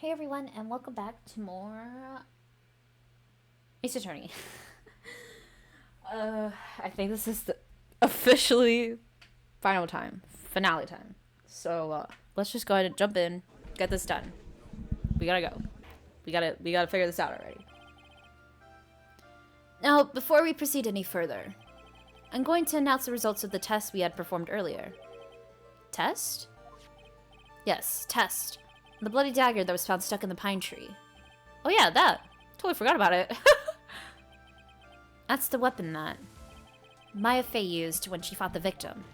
Hey everyone, and welcome back to more Ace Attorney. I think this is the officially finale time. So let's just go ahead and jump in, get this done. We gotta go. We gotta figure this out already. Now, before we proceed any further, I'm going to announce the results of the test we had performed earlier. Test? Yes, test. The bloody dagger that was found stuck in the pine tree. Oh yeah, that. Totally forgot about it. That's the weapon that Maya Fey used when she fought the victim.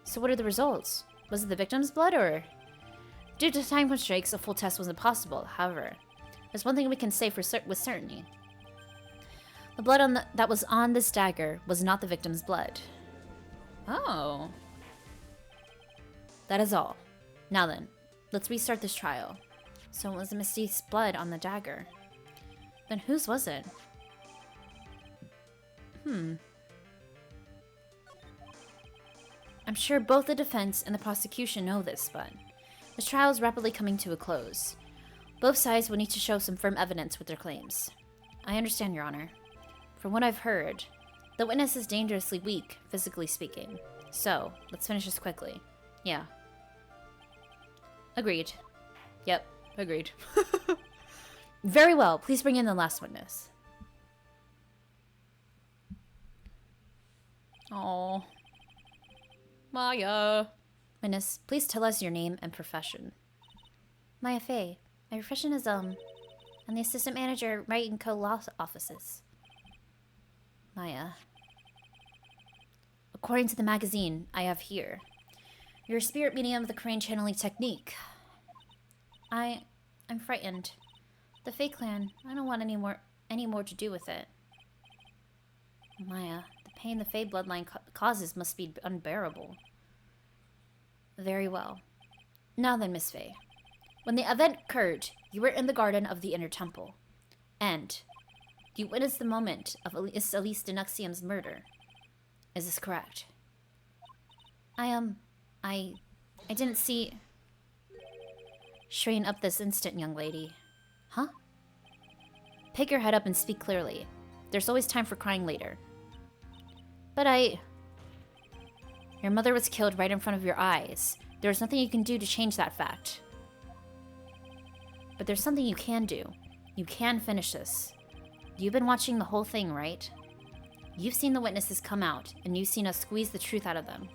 So what are the results? Was it the victim's blood or... Due to time constraints, a full test was impossible. However, there's one thing we can say with certainty. The blood that was on this dagger was not the victim's blood. Oh. That is all. Now then, let's restart this trial. So it was the Mystique's blood on the dagger. Then whose was it? I'm sure both the defense and the prosecution know this, but this trial is rapidly coming to a close. Both sides will need to show some firm evidence with their claims. I understand, Your Honor. From what I've heard, the witness is dangerously weak, physically speaking. So, let's finish this quickly. Yeah. Agreed. Yep, agreed. Very well, please bring in the last witness. Oh, Maya. Witness, please tell us your name and profession. Maya Fey. My profession is, I'm the assistant manager at Wright & Co. Law Offices. Maya. According to the magazine I have here, you're a spirit medium of the crane channeling technique. I'm frightened. The Fey clan, I don't want any more to do with it. Maya, the pain the Fey bloodline causes must be unbearable. Very well. Now then, Miss Fey. When the event occurred, you were in the garden of the Inner Temple. And you witnessed the moment of Elise Denuxium's murder. Is this correct? I didn't see... Straighten up this instant, young lady. Huh? Pick your head up and speak clearly. There's always time for crying later. But Your mother was killed right in front of your eyes. There's nothing you can do to change that fact. But there's something you can do. You can finish this. You've been watching the whole thing, right? You've seen the witnesses come out, and you've seen us squeeze the truth out of them.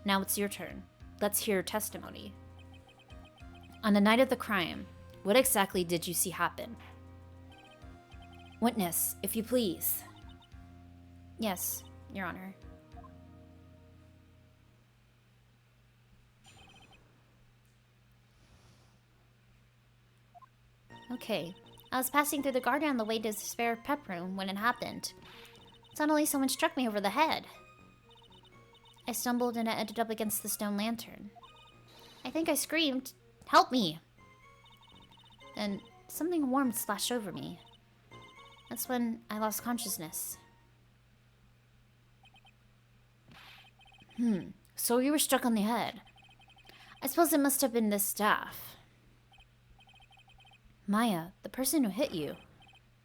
Now it's your turn. Let's hear your testimony. On the night of the crime, what exactly did you see happen? Witness, if you please. Yes, Your Honor. Okay. I was passing through the garden on the way to the spare prep room when it happened. Suddenly, someone struck me over the head. I stumbled and I ended up against the stone lantern. I think I screamed, "Help me!" Then something warm splashed over me. That's when I lost consciousness. So you were struck on the head. I suppose it must have been this staff. Maya, the person who hit you,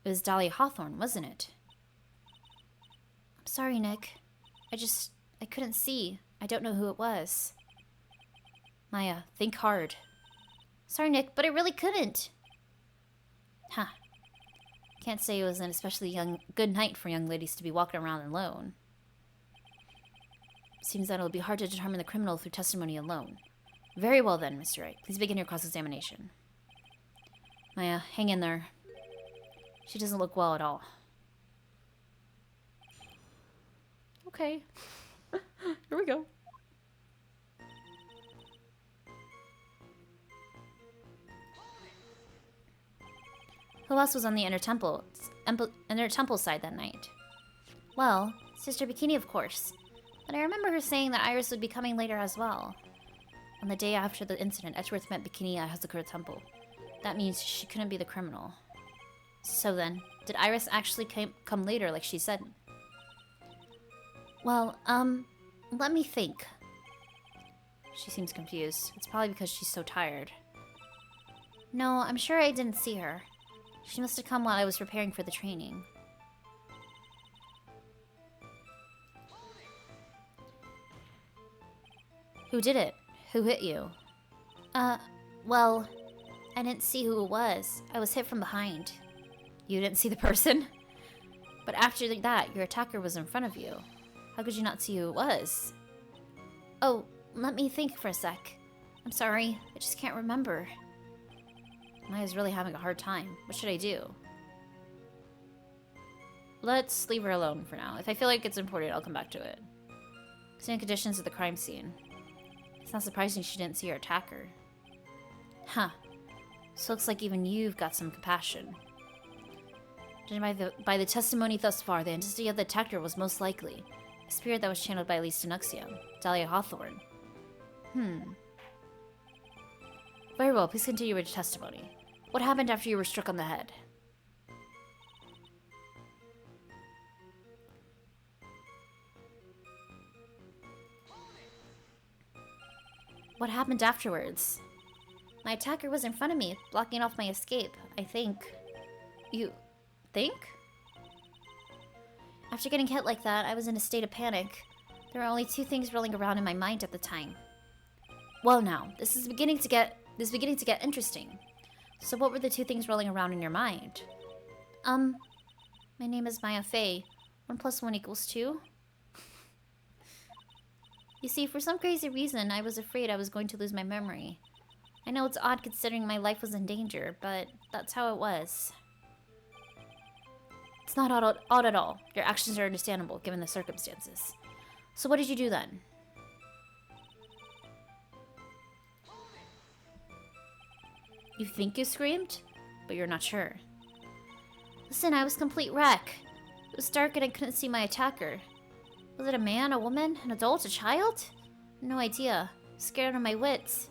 it was Dolly Hawthorne, wasn't it? I'm sorry, Nick. I couldn't see. I don't know who it was. Maya, think hard. Sorry, Nick, but I really couldn't. Huh. Can't say it was an especially good night for young ladies to be walking around alone. Seems that it'll be hard to determine the criminal through testimony alone. Very well then, Mr. Wright. Please begin your cross-examination. Maya, hang in there. She doesn't look well at all. Okay. Here we go. Who else was on the Inner Temple side that night? Well, Sister Bikini, of course. But I remember her saying that Iris would be coming later as well. On the day after the incident, Edgeworth met Bikini at Hazakura Temple. That means she couldn't be the criminal. So then, did Iris actually come later like she said? Well, let me think. She seems confused. It's probably because she's so tired. No, I'm sure I didn't see her. She must have come while I was preparing for the training. Who did it? Who hit you? Well, I didn't see who it was. I was hit from behind. You didn't see the person? But after that, your attacker was in front of you. How could you not see who it was? Oh, let me think for a sec. I'm sorry, I just can't remember. Maya's really having a hard time. What should I do? Let's leave her alone for now. If I feel like it's important, I'll come back to it. Same conditions at the crime scene. It's not surprising she didn't see her attacker. Huh. So looks like even you've got some compassion. Judging by the testimony thus far, the entity of the attacker was most likely a spirit that was channeled by Lisa Nuxium, Dahlia Hawthorne. Very well, please continue with your testimony. What happened after you were struck on the head? What happened afterwards? My attacker was in front of me, blocking off my escape, I think. You think? After getting hit like that, I was in a state of panic. There were only two things rolling around in my mind at the time. Well now, this is beginning to get interesting. So what were the two things rolling around in your mind? My name is Maya Fey. 1 + 1 = 2. You see, for some crazy reason, I was afraid I was going to lose my memory. I know it's odd considering my life was in danger, but that's how it was. It's not odd at all. Your actions are understandable, given the circumstances. So what did you do then? You think you screamed, but you're not sure. Listen, I was a complete wreck. It was dark and I couldn't see my attacker. Was it a man, a woman, an adult, a child? No idea. Scared out of my wits.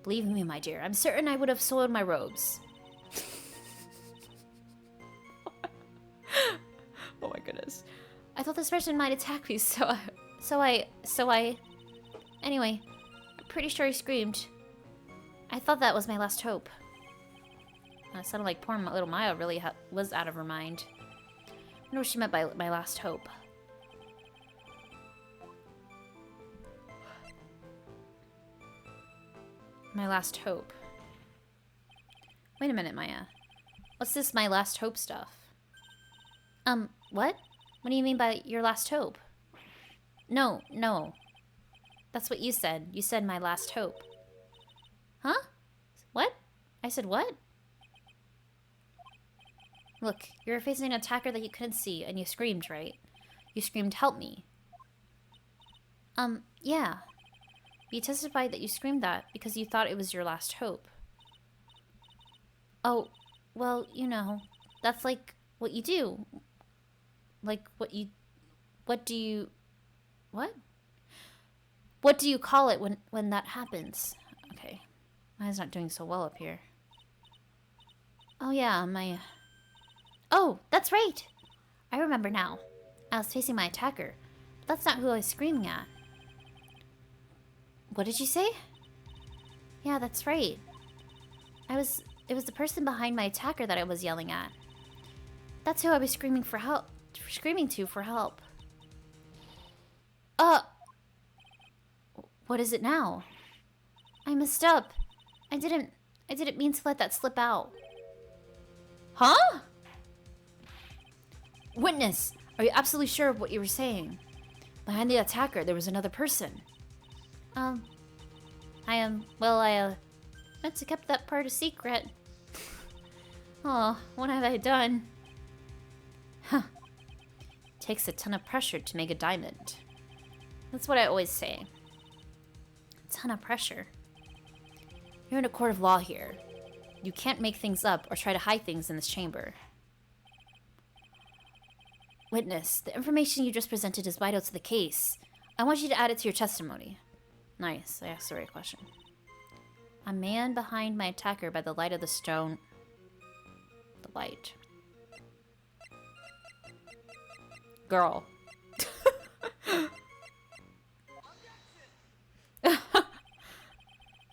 Believe me, my dear, I'm certain I would have soiled my robes. Oh my goodness. I thought this person might attack me, so I... Anyway, I'm pretty sure I screamed. I thought that was my last hope. It sounded like poor little Maya really was out of her mind. I wonder what she meant by my last hope. My last hope. Wait a minute, Maya. What's this my last hope stuff? What? What do you mean by your last hope? No. That's what you said. You said my last hope. Huh? What? I said what? Look, you were facing an attacker that you couldn't see, and you screamed, right? You screamed, help me. Yeah. You testified that you screamed that because you thought it was your last hope. Oh, well, you know, that's like what you do. Like what do you call it when that happens? Okay. Mine's not doing so well up here. Oh yeah, Oh, that's right! I remember now. I was facing my attacker. But that's not who I was screaming at. What did you say? Yeah, that's right. It was the person behind my attacker that I was yelling at. That's who I was screaming for help. For help. What is it now? I messed up. I didn't mean to let that slip out. Huh? Witness, are you absolutely sure of what you were saying? Behind the attacker, there was another person. I meant to keep that part a secret. Oh, what have I done? Huh. Takes a ton of pressure to make a diamond. That's what I always say. A ton of pressure. You're in a court of law here. You can't make things up or try to hide things in this chamber. Witness, the information you just presented is vital to the case. I want you to add it to your testimony. Nice, I asked the right question. A man behind my attacker by the light of the stone. The light. Girl.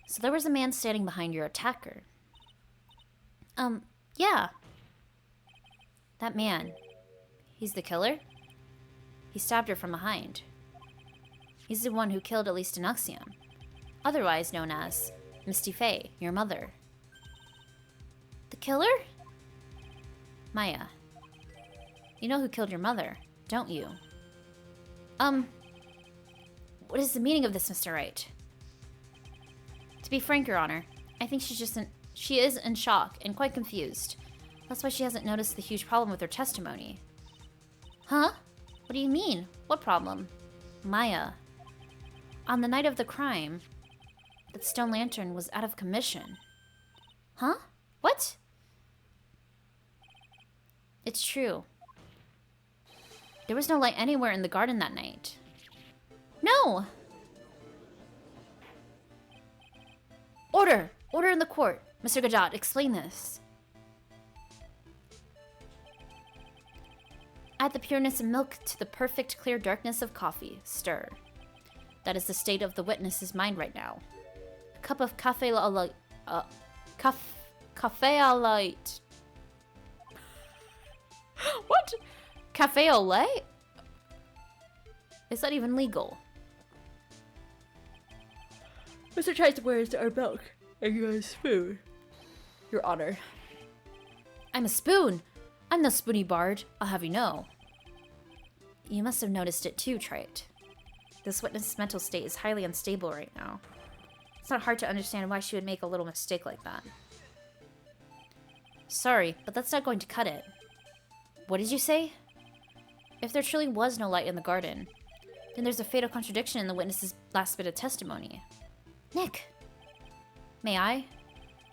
So there was a man standing behind your attacker. Yeah. That man. He's the killer? He stabbed her from behind. He's the one who killed Elise Denuxium, otherwise known as Misty Faye, your mother. The killer? Maya. You know who killed your mother, don't you? What is the meaning of this, Mr. Wright? To be frank, Your Honor, I think she is in shock and quite confused. That's why she hasn't noticed the huge problem with her testimony. Huh? What do you mean? What problem? Maya. On the night of the crime, that stone lantern was out of commission. Huh? What? It's true. There was no light anywhere in the garden that night. No! Order! Order in the court. Mr. Gadot, explain this. Add the pureness of milk to the perfect clear darkness of coffee. Stir. That is the state of the witness's mind right now. A cup of cafe a light. Cafe a light. What? Cafe au lait? Is that even legal? Mr. Trice wears our milk, and you have a spoon. Your Honor. I'm a spoon! I'm no spoony bard, I'll have you know. You must have noticed it too, Trite. This witness's mental state is highly unstable right now. It's not hard to understand why she would make a little mistake like that. Sorry, but that's not going to cut it. What did you say? If there truly was no light in the garden, then there's a fatal contradiction in the witness's last bit of testimony. Nick! May I?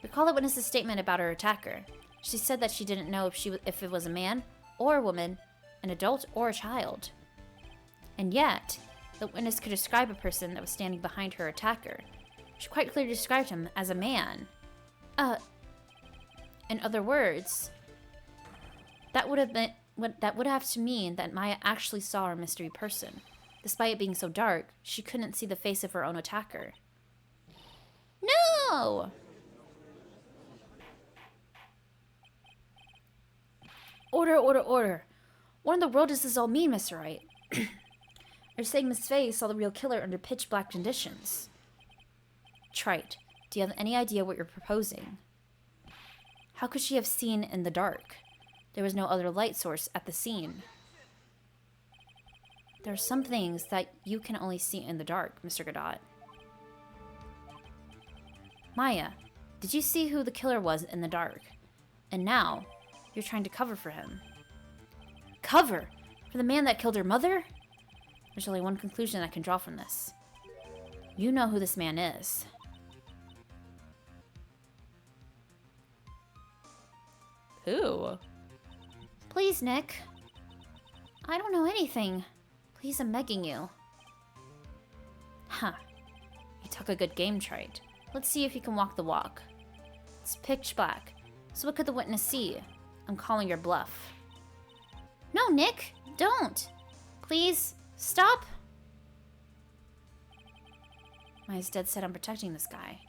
Recall the witness's statement about her attacker. She said that she didn't know if it was a man or a woman, an adult or a child. And yet, the witness could describe a person that was standing behind her attacker. She quite clearly described him as a man. In other words, that would have to mean that Maya actually saw a mystery person. Despite it being so dark, she couldn't see the face of her own attacker. No! Order, order, order. What in the world does this all mean, Mr. Wright? You're saying Miss Faye saw the real killer under pitch-black conditions. Trite, do you have any idea what you're proposing? How could she have seen in the dark? There was no other light source at the scene. There are some things that you can only see in the dark, Mr. Gadot. Maya, did you see who the killer was in the dark? And now, you're trying to cover for him. Cover? For the man that killed her mother? There's only one conclusion I can draw from this. You know who this man is. Who? Please, Nick. I don't know anything. Please, I'm begging you. Huh. You took a good game, Trite. Let's see if you can walk the walk. It's pitch black. So what could the witness see? I'm calling your bluff. No, Nick! Don't! Please, stop! Maya's dead set on protecting this guy.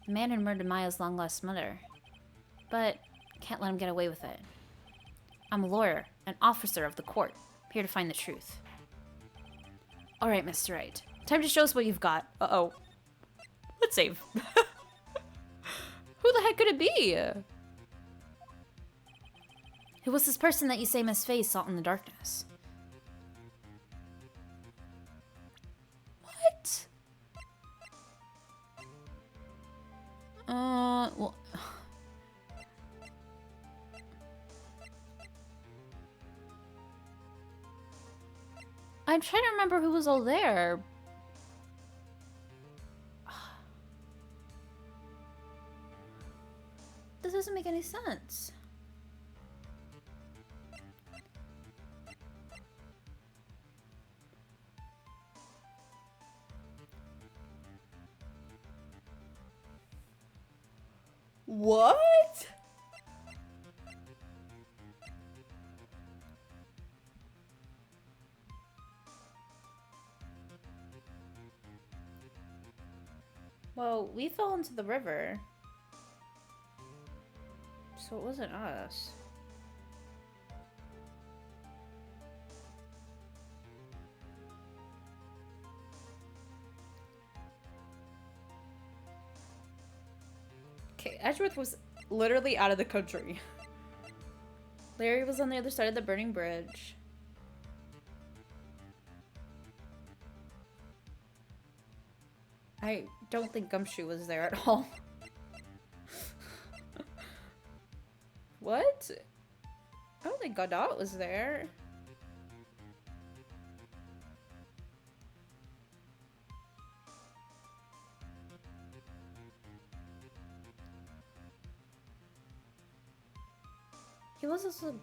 The man who murdered Maya's long-lost mother. But can't let him get away with it. I'm a lawyer, an officer of the court, here to find the truth. Alright, Mr. Wright. Time to show us what you've got. Uh-oh. Let's save. Who the heck could it be? Who was this person that you say Miss Faye saw in the darkness? What? Well... I'm trying to remember who was all there. This doesn't make any sense. What? Well, we fell into the river. So it wasn't us. Okay, Edgeworth was literally out of the country. Larry was on the other side of the burning bridge. I don't think Gumshoe was there at all. What? I don't think Godot was there. He was also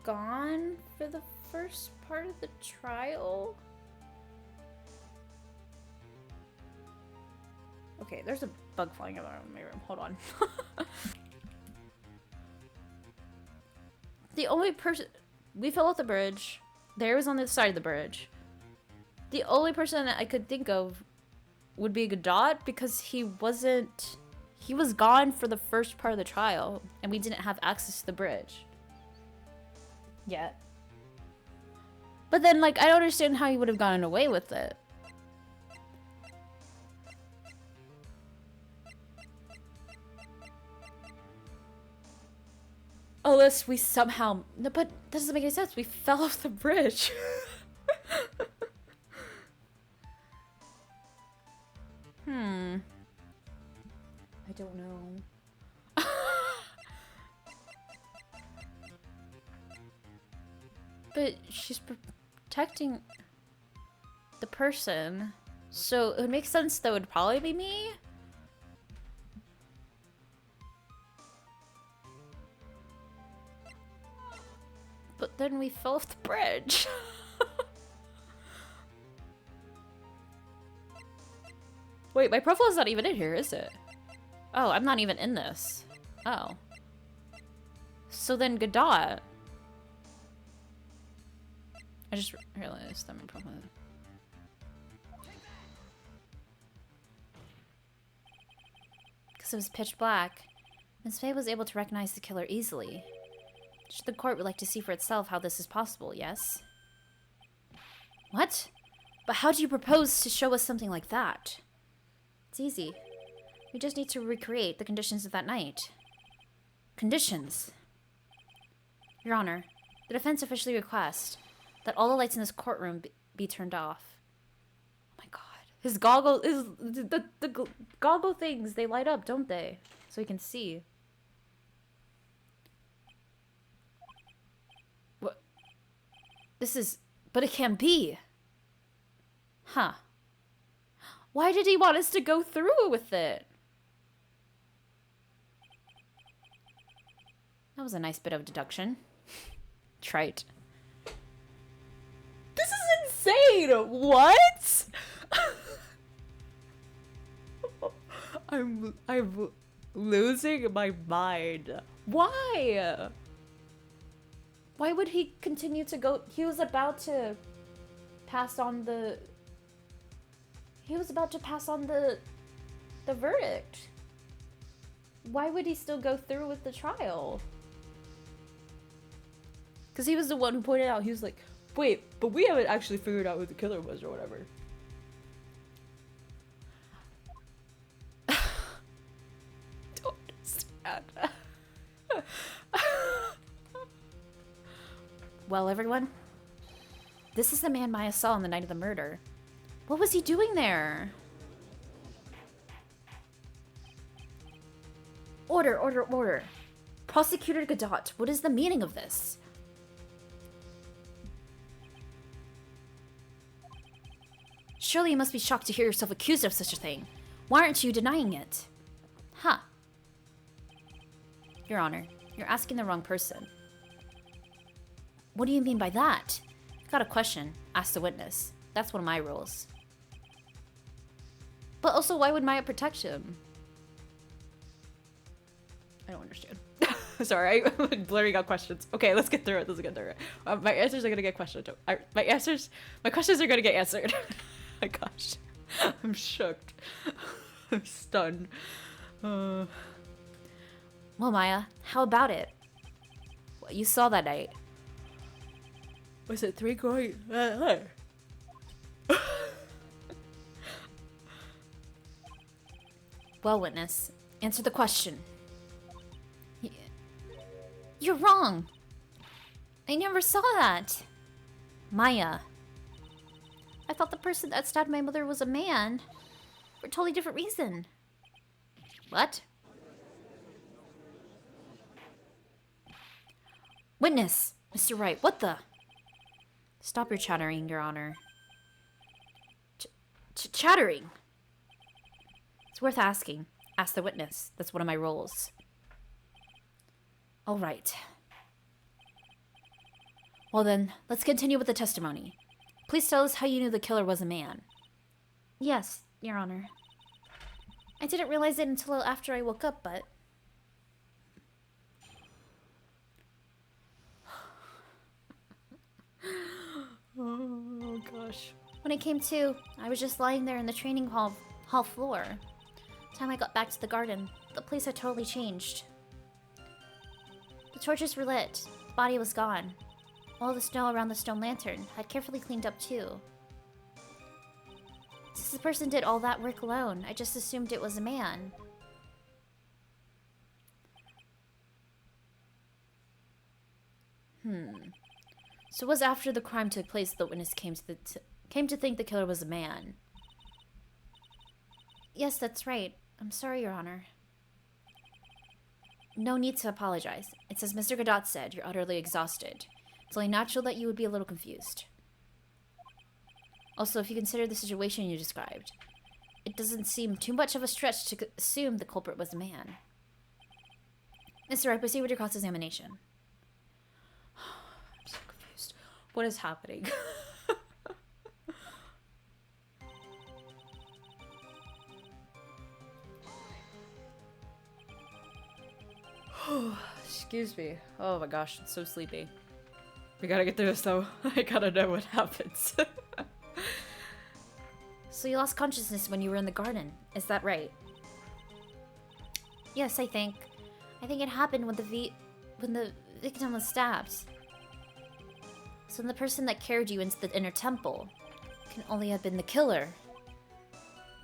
gone for the first part of the trial. Okay, there's a bug flying around my room. Hold on. The only person... We fell off the bridge. There was on the side of the bridge. The only person that I could think of would be Godot because he wasn't... He was gone for the first part of the trial, and we didn't have access to the bridge. Yet. But then, like, I don't understand how he would have gotten away with it. Unless we somehow... No, but that doesn't make any sense. We fell off the bridge. I don't know. But she's protecting the person. So it would make sense that it would probably be me. But then we fell off the bridge. Wait, my profile's not even in here, is it? Oh, I'm not even in this. Oh. So then Godot. I just realized that my profile... Because it was pitch black, Ms. Faye was able to recognize the killer easily. The court would like to see for itself how this is possible, yes? What? But how do you propose to show us something like that? It's easy. We just need to recreate the conditions of that night. Conditions? Your Honor, the defense officially requests that all the lights in this courtroom be turned off. Oh my god. His goggle is... The goggle things, they light up, don't they? So he can see. What? This is... But it can't be. Huh. Why did he want us to go through with it? That was a nice bit of deduction. Trite. This is insane! What? I'm losing my mind. Why? Why would he continue to go? He was about to pass on the... He was about to pass on the verdict. Why would he still go through with the trial? Because he was the one who pointed out, he was like, wait, but we haven't actually figured out who the killer was or whatever. Don't understand. Well, everyone, this is the man Maya saw on the night of the murder. What was he doing there? Order, order, order. Prosecutor Godot, what is the meaning of this? Surely you must be shocked to hear yourself accused of such a thing. Why aren't you denying it? Huh. Your Honor, you're asking the wrong person. What do you mean by that? I've got a question. Ask the witness. That's one of my rules. But also, why would Maya protect him? I don't understand. Sorry, I'm blurring out questions. Okay, let's get through it. Let's get through it. My answers are gonna get questioned. My questions are gonna get answered. My gosh, I'm shook. I'm stunned. Well, Maya, how about it? What you saw that night? Was it 3 going? Well, witness, answer the question. You're wrong. I never saw that. Maya. I thought the person that stabbed my mother was a man. For a totally different reason. What? Witness! Mr. Wright, what the? Stop your chattering, Your Honor. Chattering? It's worth asking. Ask the witness. That's one of my roles. All right. Well then, let's continue with the testimony. Please tell us how you knew the killer was a man. Yes, Your Honor. I didn't realize it until after I woke up, but... Oh gosh. When I came to, I was just lying there in the training hall floor. Time I got back to the garden, the place had totally changed. The torches were lit, the body was gone. All the snow around the stone lantern had carefully cleaned up too. Since the person did all that work alone, I just assumed it was a man. So it was after the crime took place the witness came to think the killer was a man. Yes, that's right. I'm sorry, Your Honor. No need to apologize. It's as Mr. Godot said, you're utterly exhausted. It's only natural that you would be a little confused. Also, if you consider the situation you described, it doesn't seem too much of a stretch to assume the culprit was a man. Mr. Wright, proceed with your cross-examination. I'm so confused. What is happening? Excuse me. Oh my gosh, it's so sleepy. We gotta get through this though. I gotta know what happens. So you lost consciousness when you were in the garden, is that right? Yes, I think. I think it happened when the victim was stabbed. So the person that carried you into the inner temple can only have been the killer.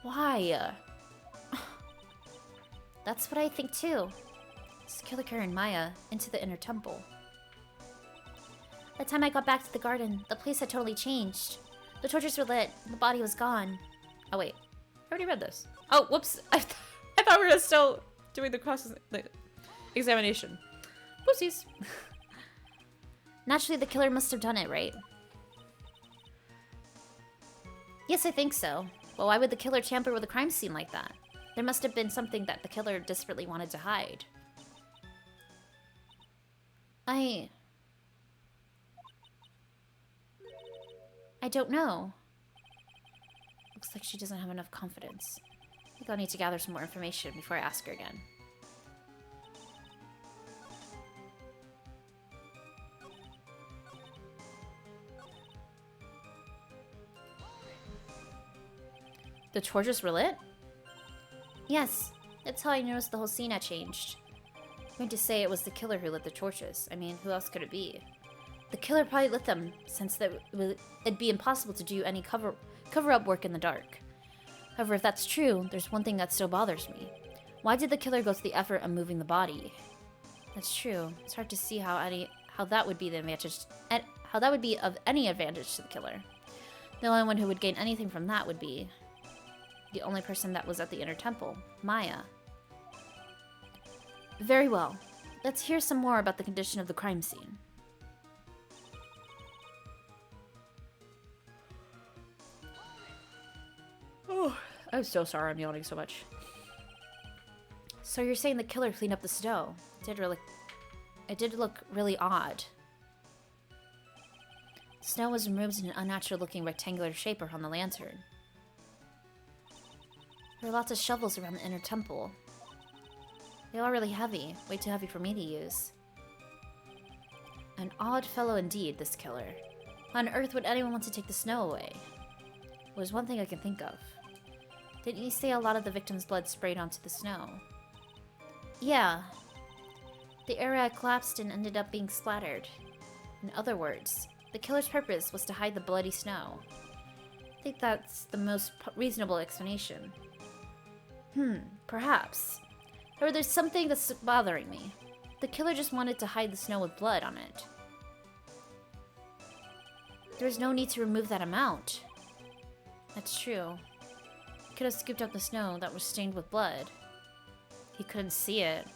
Why? That's what I think too. This killer carried Maya into the inner temple. By the time I got back to the garden, the place had totally changed. The torches were lit, and the body was gone. Oh wait, I already read this. Oh, whoops! I thought we were still doing the examination. Whoopsies. Naturally, the killer must have done it, right? Yes, I think so. Well, why would the killer tamper with a crime scene like that? There must have been something that the killer desperately wanted to hide. I don't know. Looks like she doesn't have enough confidence. I think I'll need to gather some more information before I ask her again. The torches were lit? Yes, that's how I noticed the whole scene had changed. I'm going to say it was the killer who lit the torches. I mean, who else could it be? The killer probably lit them, since it'd be impossible to do any cover-up work in the dark. However, if that's true, there's one thing that still bothers me. Why did the killer go to the effort of moving the body? That's true. It's hard to see how that would be of any advantage to the killer. The only one who would gain anything from that would be the only person that was at the inner temple, Maya. Very well. Let's hear some more about the condition of the crime scene. Oh, I'm so sorry I'm yawning so much. So you're saying the killer cleaned up the snow? It did look really odd. The snow was removed in an unnatural-looking rectangular shape around the lantern. There are lots of shovels around the inner temple. They are really heavy, way too heavy for me to use. An odd fellow indeed, this killer. Why on earth would anyone want to take the snow away? Well, there's one thing I can think of. Didn't you say a lot of the victim's blood sprayed onto the snow? Yeah. The area had collapsed and ended up being splattered. In other words, the killer's purpose was to hide the bloody snow. I think that's the most reasonable explanation. Perhaps. However, there's something that's bothering me. The killer just wanted to hide the snow with blood on it. There's no need to remove that amount. That's true. He could have scooped up the snow that was stained with blood. He couldn't see it.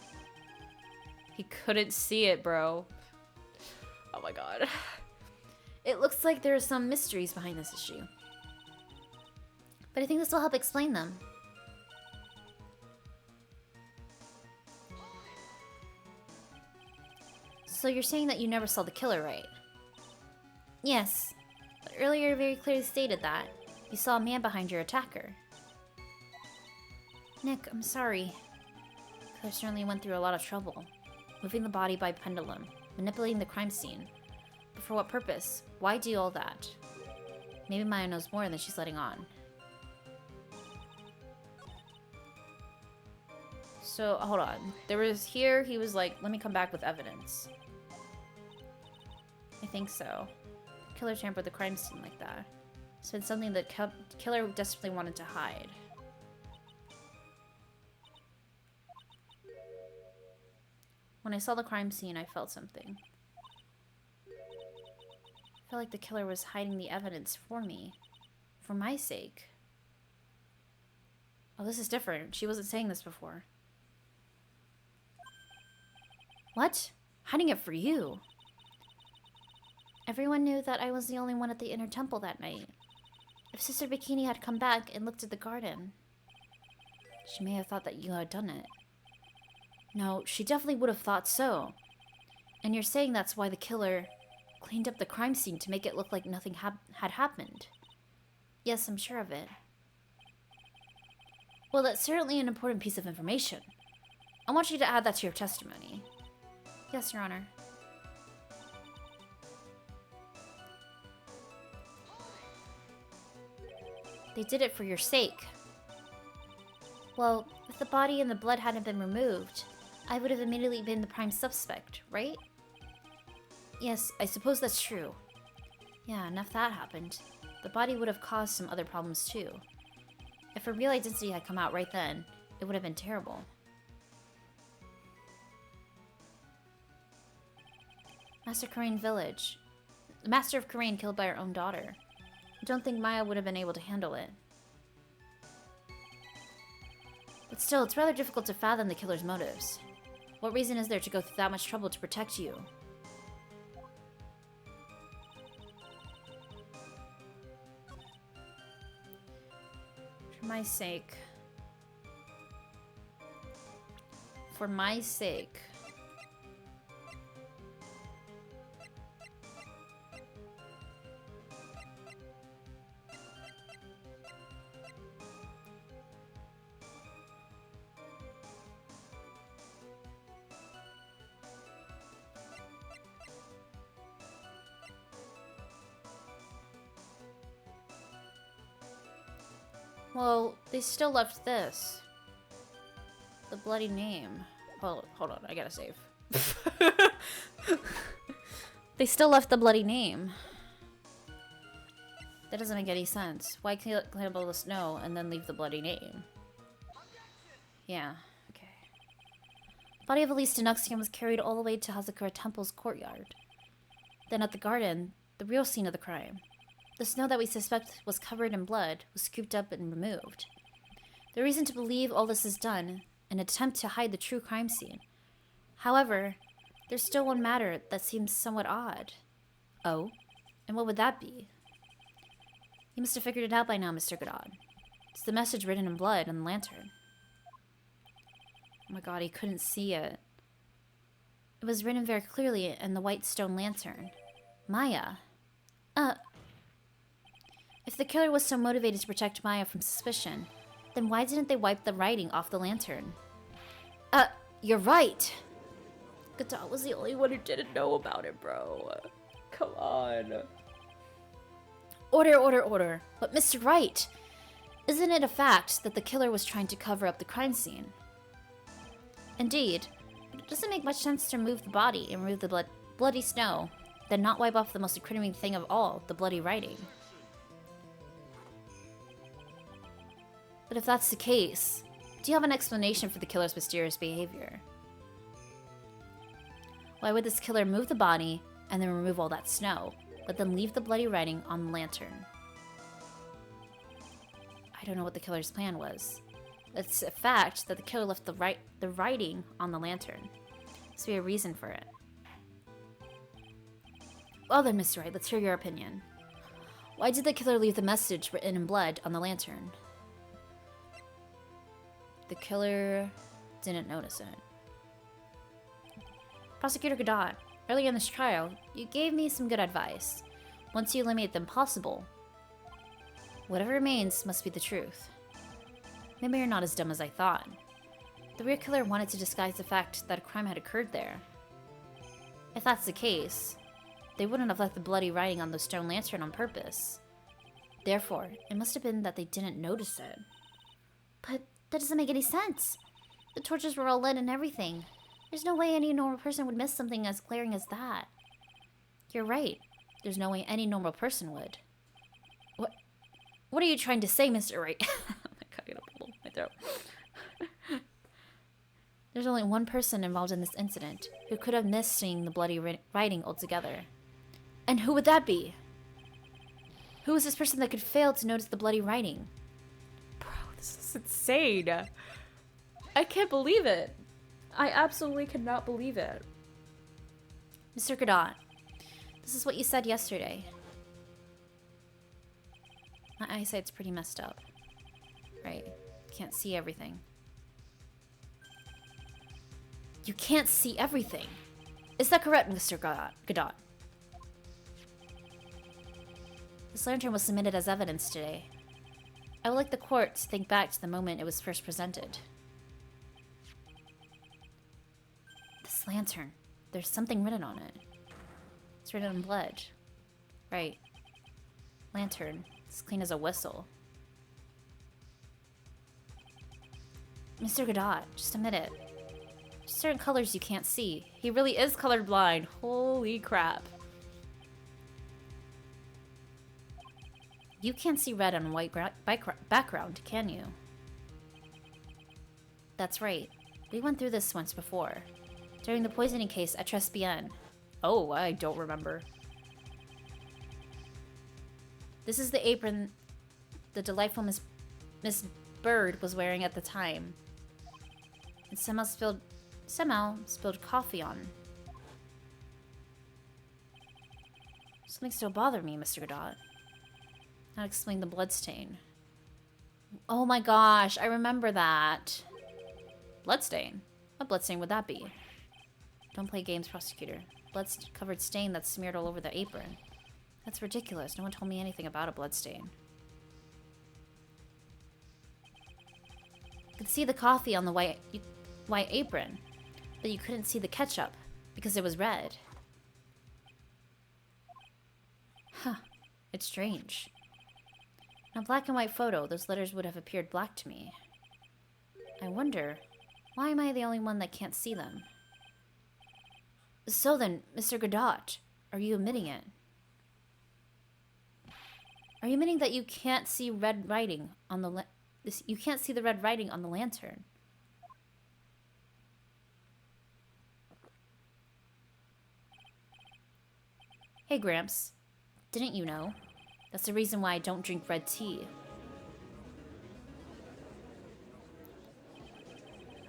He couldn't see it, bro. Oh my god. It looks like there are some mysteries behind this issue. But I think this will help explain them. So you're saying that you never saw the killer, right? Yes. But earlier you very clearly stated that. You saw a man behind your attacker. Nick, I'm sorry. Killer certainly went through a lot of trouble. Moving the body by pendulum. Manipulating the crime scene. But for what purpose? Why do all that? Maybe Maya knows more than she's letting on. So, hold on. There was here, he was like, let me come back with evidence. I think so. Killer tampered the crime scene like that. So it's something that killer desperately wanted to hide. When I saw the crime scene, I felt something. I felt like the killer was hiding the evidence for me. For my sake. Oh, this is different. She wasn't saying this before. What? Hiding it for you? Everyone knew that I was the only one at the inner temple that night. If Sister Bikini had come back and looked at the garden, she may have thought that you had done it. No, she definitely would have thought so. And you're saying that's why the killer cleaned up the crime scene to make it look like nothing had happened. Yes, I'm sure of it. Well, that's certainly an important piece of information. I want you to add that to your testimony. Yes, Your Honor. They did it for your sake. Well, if the body and the blood hadn't been removed, I would have immediately been the prime suspect, right? Yes, I suppose that's true. Yeah, and if that happened, the body would have caused some other problems too. If her real identity had come out right then, it would have been terrible. Master Karain Village. The Master of Karain killed by her own daughter. I don't think Maya would have been able to handle it. But still, it's rather difficult to fathom the killer's motives. What reason is there to go through that much trouble to protect you? For my sake. For my sake. Well, they still left this. The bloody name. Well, hold on, I gotta save. They still left the bloody name. That doesn't make any sense. Why clean up all the snow and then leave the bloody name? Yeah, okay. The body of Elise Denuxian was carried all the way to Hazakura Temple's courtyard. Then at the garden, the real scene of the crime. The snow that we suspect was covered in blood was scooped up and removed. The reason to believe all this is done, an attempt to hide the true crime scene. However, there's still one matter that seems somewhat odd. Oh? And what would that be? You must have figured it out by now, Mr. Godot. It's the message written in blood on the lantern. Oh my god, he couldn't see it. It was written very clearly in the white stone lantern. Maya. If the killer was so motivated to protect Maya from suspicion, then why didn't they wipe the writing off the lantern? You're right! Godot was the only one who didn't know about it, bro. Come on. Order. But Mr. Wright, isn't it a fact that the killer was trying to cover up the crime scene? Indeed. It doesn't make much sense to remove the body and remove the bloody snow, then not wipe off the most incriminating thing of all, the bloody writing. But if that's the case, do you have an explanation for the killer's mysterious behavior? Why would this killer move the body and then remove all that snow, but then leave the bloody writing on the lantern? I don't know what the killer's plan was. It's a fact that the killer left the writing on the lantern. There must be a reason for it. Well then, Mr. Wright, let's hear your opinion. Why did the killer leave the message written in blood on the lantern? The killer didn't notice it. Prosecutor Godot, earlier in this trial, you gave me some good advice. Once you eliminate the impossible, whatever remains must be the truth. Maybe you're not as dumb as I thought. The real killer wanted to disguise the fact that a crime had occurred there. If that's the case, they wouldn't have left the bloody writing on the stone lantern on purpose. Therefore, it must have been that they didn't notice it. But that doesn't make any sense. The torches were all lit and everything. There's no way any normal person would miss something as glaring as that. You're right. There's no way any normal person would. What are you trying to say, Mr. Wright? Oh my god, I gotta pull my throat. There's only one person involved in this incident who could have missed seeing the bloody writing altogether. And who would that be? Who is this person that could fail to notice the bloody writing? Bro, this is insane. I can't believe it. I absolutely cannot believe it. Mr. Godot, this is what you said yesterday. My eyesight's pretty messed up. Right. Can't see everything. You can't see everything. Is that correct, Mr. Godot? This lantern was submitted as evidence today. I would like the court to think back to the moment it was first presented. This lantern. There's something written on it. It's written in blood. Right. Lantern. It's clean as a whistle. Mr. Godot, just admit it. There's certain colors you can't see. He really is colorblind. Holy crap. You can't see red on a white background, can you? That's right. We went through this once before. During the poisoning case at Tribulations. Oh, I don't remember. This is the apron the delightful Miss Bird was wearing at the time. And somehow spilled coffee on. Something still bothered me, Mr. Godot. Not explain the bloodstain. Oh my gosh, I remember that. Bloodstain? What bloodstain would that be? Don't play games, prosecutor. Blood-covered stain that's smeared all over the apron. That's ridiculous. No one told me anything about a bloodstain. You could see the coffee on the white apron, but you couldn't see the ketchup because it was red. Huh. It's strange. In a black and white photo, those letters would have appeared black to me. I wonder, why am I the only one that can't see them? So then, Mr. Godot, are you admitting it? Are you admitting that you can't see red writing on the you can't see the red writing on the lantern? Hey, Gramps. Didn't you know? That's the reason why I don't drink red tea.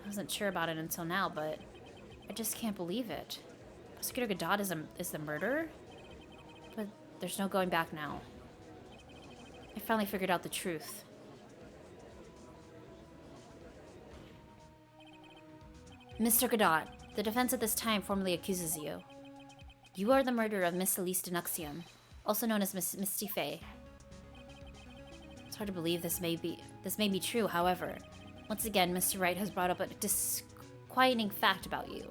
I wasn't sure about it until now, but I just can't believe it. Prosecutor Godot is the murderer? But there's no going back now. I finally figured out the truth. Mr. Godot, the defense at this time formally accuses you. You are the murderer of Miss Elise de Nuxium, also known as Misty Fey. It's hard to believe this may be true, however. Once again, Mr. Wright has brought up a disquieting fact about you.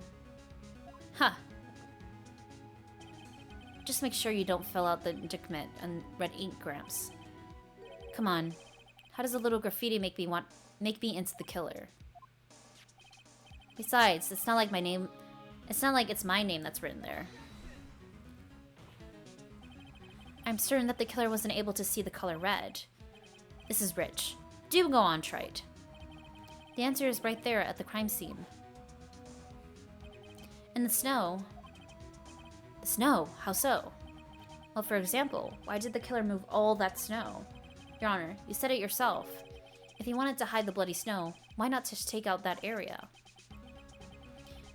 Huh. Just make sure you don't fill out the indictment on red ink, Gramps. Come on. How does a little graffiti make me into the killer? Besides, it's not like my name... It's not like it's my name that's written there. I'm certain that the killer wasn't able to see the color red. This is rich. Do go on, Wright. The answer is right there at the crime scene. In the snow. The snow? How so? Well, for example, why did the killer move all that snow? Your Honor, you said it yourself. If he wanted to hide the bloody snow, why not just take out that area?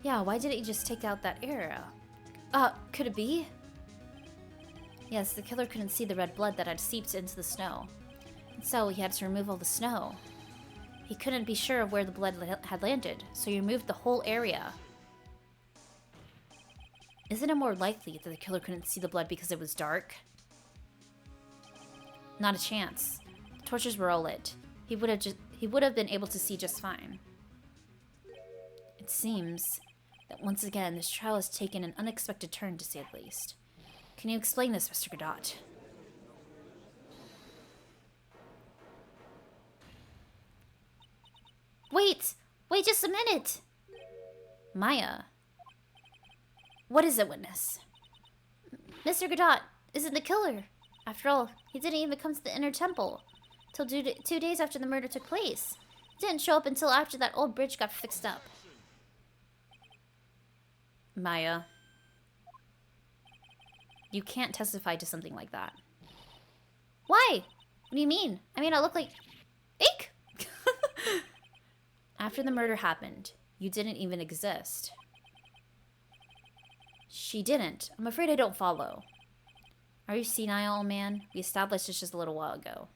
Yeah, why didn't he just take out that area? Could it be? Yes, the killer couldn't see the red blood that had seeped into the snow. And so he had to remove all the snow. He couldn't be sure of where the blood had landed, so he removed the whole area. Isn't it more likely that the killer couldn't see the blood because it was dark? Not a chance. The torches were all lit. He would have been able to see just fine. It seems that once again this trial has taken an unexpected turn, to say the least. Can you explain this, Mr. Godot? Wait! Wait just a minute! Maya. What is it, witness? Mr. Godot isn't the killer. After all, he didn't even come to the inner temple till 2 days after the murder took place. He didn't show up until after that old bridge got fixed up. Maya. You can't testify to something like that. Why? What do you mean? I mean, I look like... Eek! After the murder happened, you didn't even exist. She didn't. I'm afraid I don't follow. Are you senile, old man? We established this just a little while ago.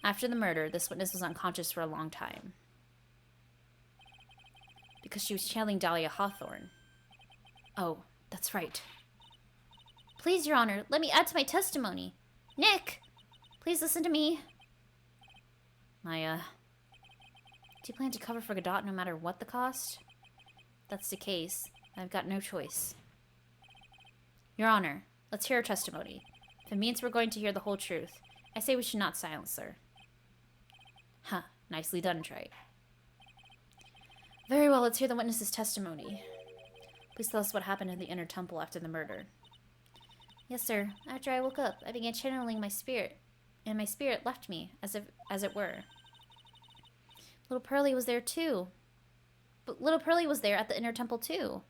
After the murder, this witness was unconscious for a long time. Because she was channeling Dahlia Hawthorne. Oh, that's right. Please, Your Honor, let me add to my testimony. Nick! Please listen to me. Maya. Do you plan to cover for Godot no matter what the cost? If that's the case, I've got no choice. Your Honor, let's hear her testimony. If it means we're going to hear the whole truth, I say we should not silence her. Huh, nicely done, Wright. Very well, let's hear the witness's testimony. Please tell us what happened in the inner temple after the murder. Yes, sir. After I woke up, I began channeling my spirit, and my spirit left me, as it were. Little Pearly was there too. But little Pearly was there at the inner temple too.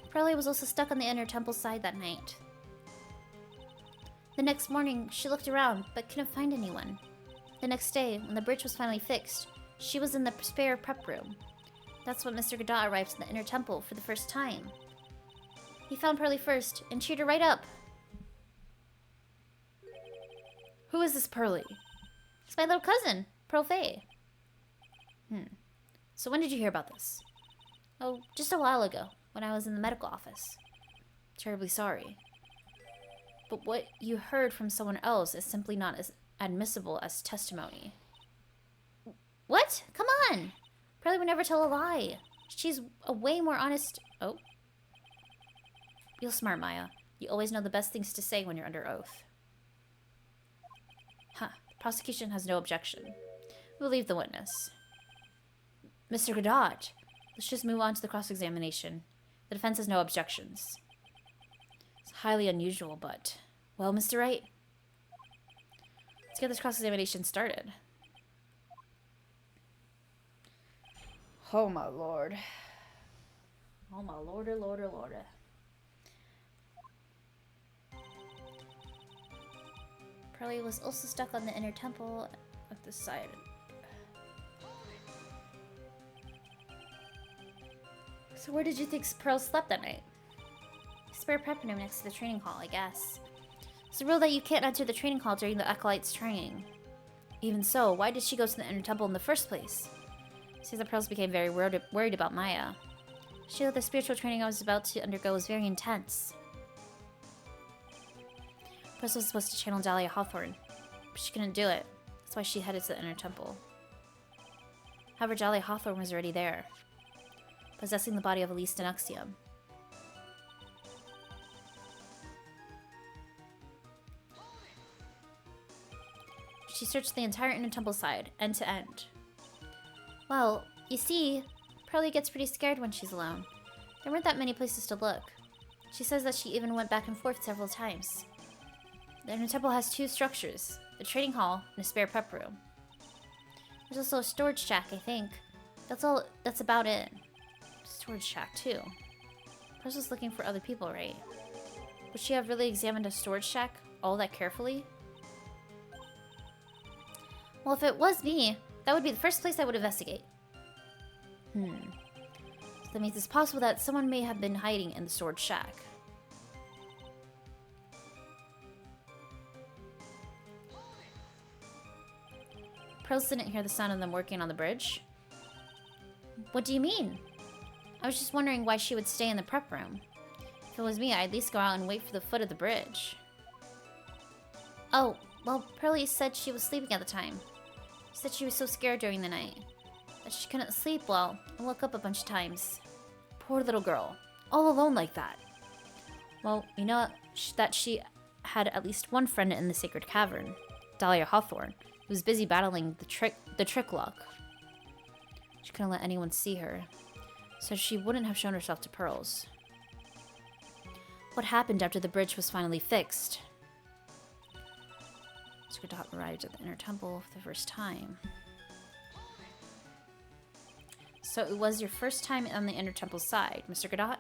Pearly was also stuck on the inner temple side that night. The next morning, she looked around, but couldn't find anyone. The next day, when the bridge was finally fixed, she was in the spare prep room. That's when Mr. Godot arrived in the inner temple for the first time. He found Pearly first, and cheered her right up. Who is this Pearly? It's my little cousin, Pearl Faye. So when did you hear about this? Oh, just a while ago, when I was in the medical office. Terribly sorry. But what you heard from someone else is simply not as admissible as testimony. What? Come on! Pearly would never tell a lie. She's a way more honest... Oh. You're smart, Maya. You always know the best things to say when you're under oath. Huh. The prosecution has no objection. We'll leave the witness. Mr. Godot, let's just move on to the cross-examination. The defense has no objections. It's highly unusual, but... Well, Mr. Wright? Let's get this cross-examination started. Oh, my lord. Oh, my lorder, lorder, lorder. Pearly was also stuck on the inner temple at the side. So where did you think Pearl slept that night? Spare prep room next to the training hall, I guess. It's a rule that you can't enter the training hall during the Acolyte's training. Even so, why did she go to the inner temple in the first place? Seems that Pearls became very worried about Maya. She thought the spiritual training I was about to undergo was very intense. Pearls was supposed to channel Dahlia Hawthorne, but she couldn't do it. That's why she headed to the inner temple. However, Dahlia Hawthorne was already there, possessing the body of Elise Denuxium. she searched the entire inner temple side, end to end. Well, you see, Pearlie gets pretty scared when she's alone. There weren't that many places to look. She says that she even went back and forth several times. The inner temple has 2 structures, the trading hall and a spare prep room. There's also a storage shack, I think. That's about it. Storage shack, too. Pearl's looking for other people, right? Would she have really examined a storage shack all that carefully? Well, if it was me, that would be the first place I would investigate. So that means it's possible that someone may have been hiding in the storage shack. Pearls didn't hear the sound of them working on the bridge. What do you mean? I was just wondering why she would stay in the prep room. If it was me, I'd at least go out and wait for the foot of the bridge. Oh, well, Pearlie said she was sleeping at the time. She said she was so scared during the night that she couldn't sleep well and woke up a bunch of times. Poor little girl, all alone like that. Well, we know that she had at least one friend in the sacred cavern, Dahlia Hawthorne, who was busy battling the trick lock. She couldn't let anyone see her, so she wouldn't have shown herself to Pearls. What happened after the bridge was finally fixed? Mr. Dot arrived at the inner temple for the first time. So it was your first time on the inner temple side, Mr. Godot?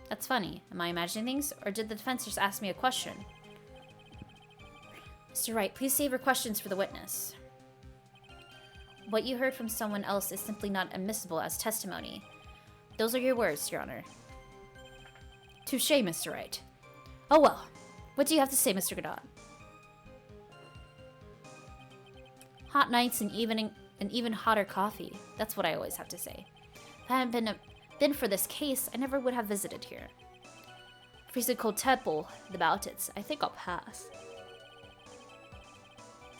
That's funny. Am I imagining things, or did the defense just ask me a question? Mr. Wright, please save your questions for the witness. What you heard from someone else is simply not admissible as testimony. Those are your words, Your Honor. Touché, Mr. Wright. Oh well. What do you have to say, Mr. Godot? Hot nights and even hotter coffee. That's what I always have to say. If it hadn't been for this case, I never would have visited here. Physical temple, the Bautits. I think I'll pass.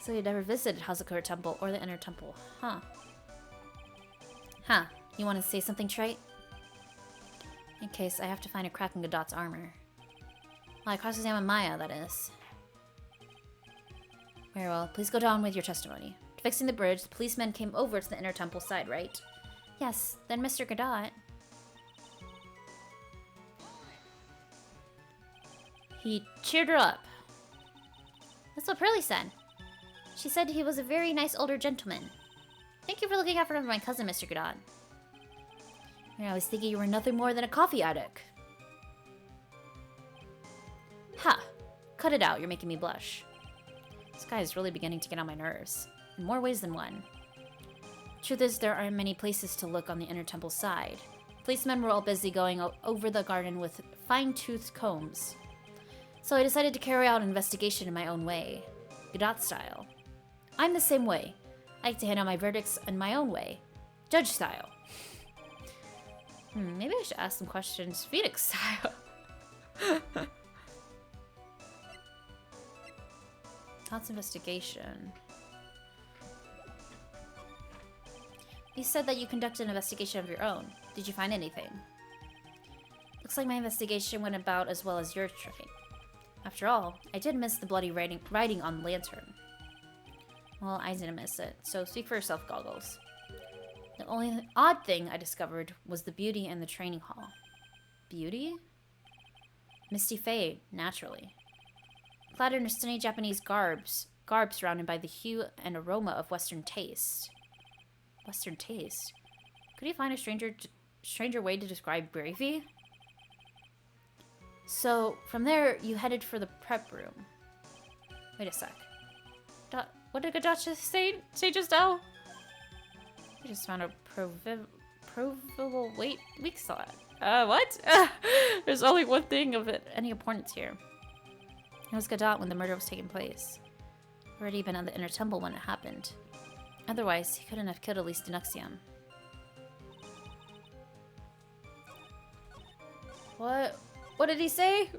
So you never visited Hazakura Temple or the Inner Temple, huh? Huh. You want to say something, Trite? In case I have to find a crack in Godot's armor. Well, I cross-examine Maya, that is. Very well. Please go down with your testimony. Fixing the bridge, the policemen came over to the Inner Temple side, right? Yes. Then Mr. Godot... He cheered her up. That's what Pearlie said. She said he was a very nice older gentleman. Thank you for looking after my cousin, Mr. Godot. I was thinking you were nothing more than a coffee addict. Ha! Cut it out, you're making me blush. This guy is really beginning to get on my nerves. In more ways than one. Truth is, there aren't many places to look on the Inner Temple side. Policemen were all busy going over the garden with fine-toothed combs. So I decided to carry out an investigation in my own way. Godot style. I'm the same way. I like to hand out my verdicts in my own way. Judge style. Maybe I should ask some questions Phoenix style. That's investigation. You said that you conducted an investigation of your own. Did you find anything? Looks like my investigation went about as well as yours, Trey. After all, I did miss the bloody writing on the lantern. Well, I didn't miss it, so speak for yourself, Goggles. The only odd thing I discovered was the beauty in the training hall. Beauty? Misty Fae, naturally. Clad in her stunning Japanese garb surrounded by the hue and aroma of Western taste. Western taste? Could you find a stranger way to describe bravery? So, from there, you headed for the prep room. Wait a sec. What did Godot say just now? I just found a provable weak spot. What? There's only one thing of it. Any importance here. It was Godot when the murder was taking place. Already been at the Inner Temple when it happened. Otherwise, he couldn't have killed Elise Denuxium. What? What did he say?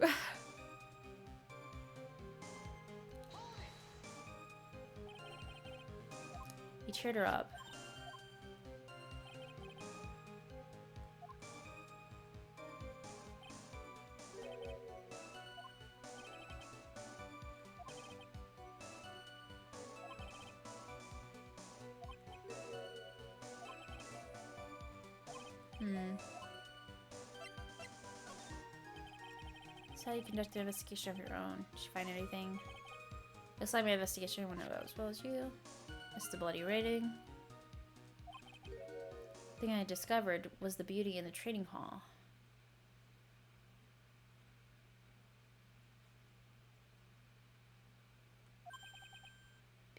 He cheered her up. That's how you conduct an investigation of your own. Did you find anything? Looks like my investigation went about as well as you. It's the bloody rating. The thing I discovered was the beauty in the training hall.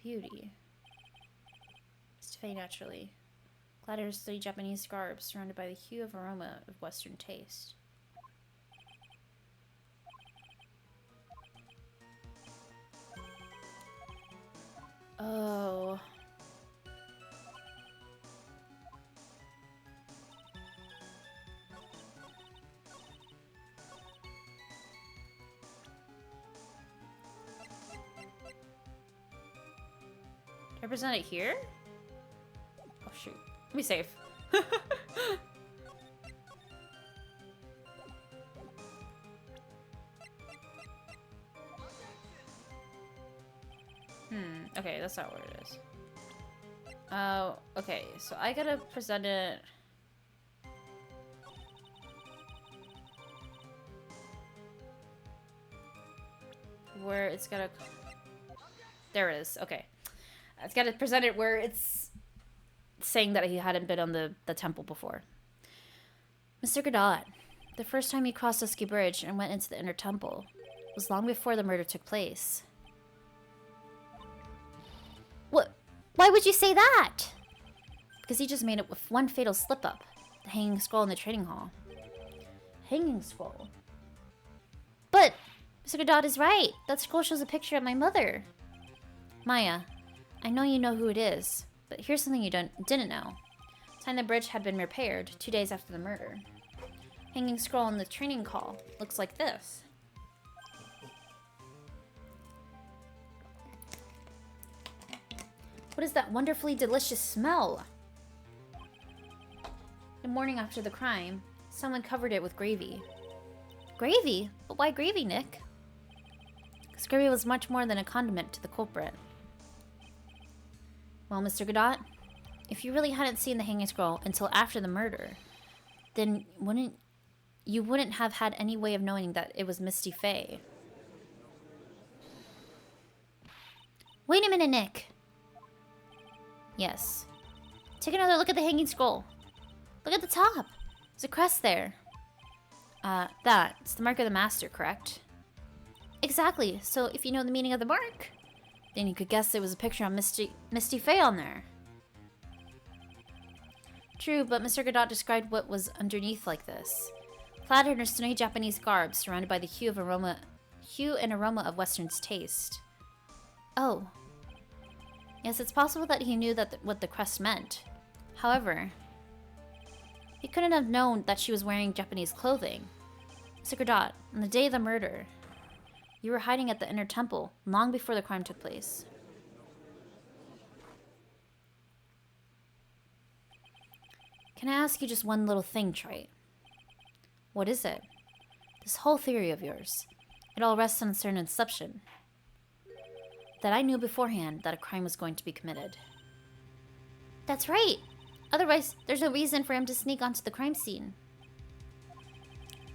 Beauty. It's to fade naturally. Gladiators study Japanese garbs surrounded by the hue of aroma of Western taste. Oh. Do I present it here? Oh shoot. Let me save. Okay, that's not what it is. Oh, okay, so I gotta present it. Where it's gotta. There it is, okay. It's gotta present it where it's saying that he hadn't been on the temple before. Mr. Godot, the first time you crossed Dusky Bridge and went into the inner temple was long before the murder took place. What? Why would you say that? Because he just made it with one fatal slip-up. The hanging scroll in the training hall. Hanging scroll? But Mr. Godot is right. That scroll shows a picture of my mother. Maya, I know you know who it is, but here's something you didn't know. The time the bridge had been repaired, 2 days after the murder. Hanging scroll in the training hall looks like this. What is that wonderfully delicious smell? The morning after the crime, someone covered it with gravy. Gravy? But why gravy, Nick? Because gravy was much more than a condiment to the culprit. Well, Mr. Godot, if you really hadn't seen the hanging scroll until after the murder, then you wouldn't have had any way of knowing that it was Misty Faye. Wait a minute, Nick. Yes. Take another look at the hanging scroll. Look at the top. There's a crest there. That's the mark of the master, correct? Exactly. So if you know the meaning of the mark, then you could guess it was a picture of Misty Faye on there. True, but Mr. Godot described what was underneath like this. Clad in her snowy Japanese garb, surrounded by the hue and aroma of Western's taste. Oh. Yes, it's possible that he knew what the crest meant. However, he couldn't have known that she was wearing Japanese clothing. Mr. Godot, on the day of the murder, you were hiding at the inner temple long before the crime took place. Can I ask you just one little thing, Wright? What is it? This whole theory of yours, it all rests on a certain assumption. That I knew beforehand that a crime was going to be committed. That's right! Otherwise, there's no reason for him to sneak onto the crime scene.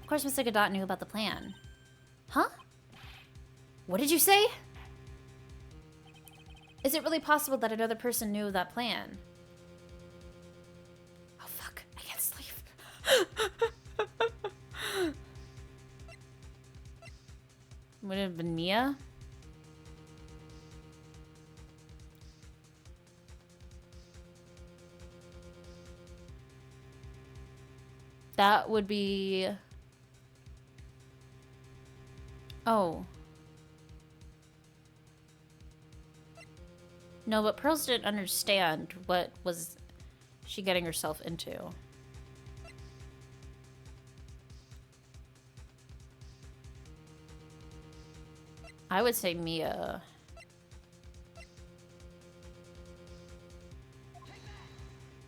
Of course, Mr. Godot knew about the plan. Huh? What did you say? Is it really possible that another person knew of that plan? Oh fuck, I can't sleep. Would it have been Mia? That would be... Oh. No, but Pearls didn't understand what was she getting herself into. I would say Mia.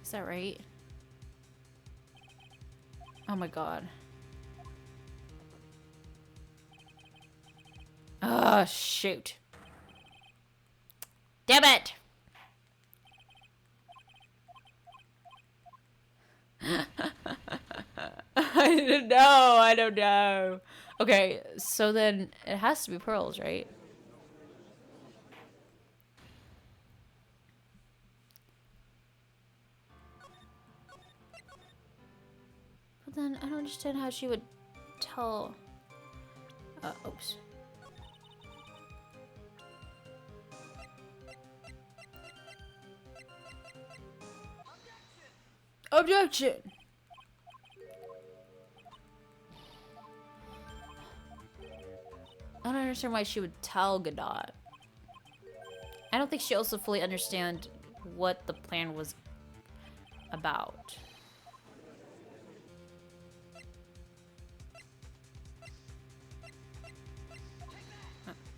Is that right? Oh my god. Oh, shoot. Damn it! know. I don't know. Okay, so then it has to be pearls, right? But then I don't understand how she would tell. Oops. Objection! I don't understand why she would tell Godot. I don't think she also fully understand what the plan was about.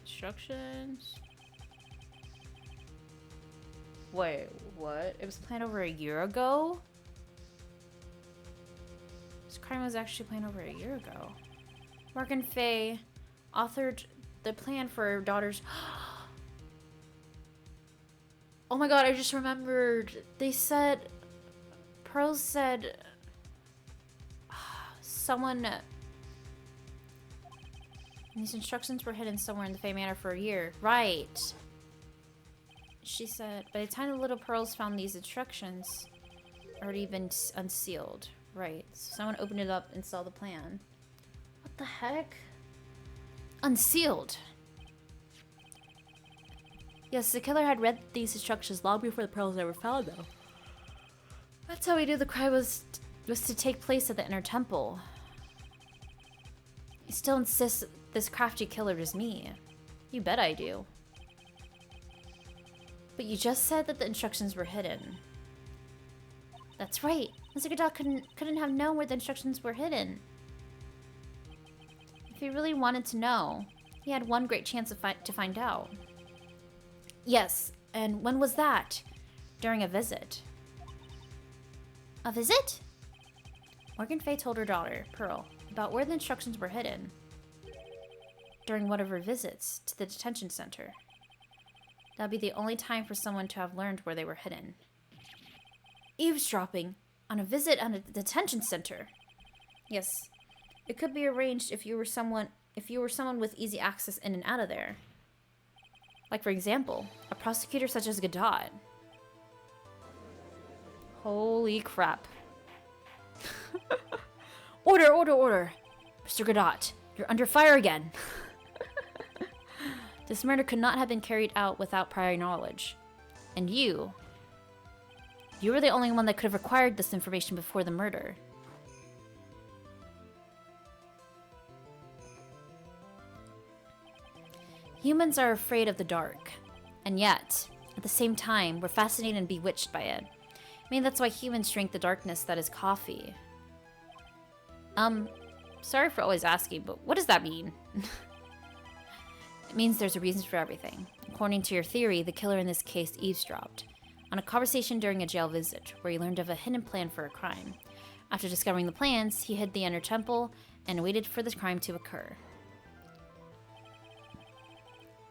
Instructions? Wait, what? It was planned over a year ago? This crime was actually planned over a year ago. Morgan Fay authored the plan for her daughter's... Oh my god, I just remembered. They said... Pearl said... Someone... These instructions were hidden somewhere in the Fey Manor for a year. Right. She said, by the time the little Pearls found these instructions, already been unsealed. Right. So someone opened it up and saw the plan. What the heck? Unsealed. Yes, the killer had read these instructions long before the pearls were found, though. That's how we knew the crime was to take place at the inner temple. You still insist this crafty killer is me. You bet I do. But you just said that the instructions were hidden. That's right. Mr. Godot couldn't have known where the instructions were hidden. If he really wanted to know, he had one great chance to find out. Yes, and when was that? During a visit. A visit? Morgan Fay told her daughter, Pearl, about where the instructions were hidden during one of her visits to the detention center. That'd be the only time for someone to have learned where they were hidden. Eavesdropping on a visit at a detention center. Yes, it could be arranged if you were someone with easy access in and out of there. Like, for example, a prosecutor such as Godot. Holy crap. Order, order, order! Mr. Godot, you're under fire again. This murder could not have been carried out without prior knowledge. And you were the only one that could have acquired this information before the murder. Humans are afraid of the dark, and yet, at the same time, we're fascinated and bewitched by it. I mean, that's why humans drink the darkness that is coffee. Sorry for always asking, but what does that mean? It means there's a reason for everything. According to your theory, the killer in this case eavesdropped on a conversation during a jail visit, where he learned of a hidden plan for a crime. After discovering the plans, he hid the inner temple and waited for the crime to occur.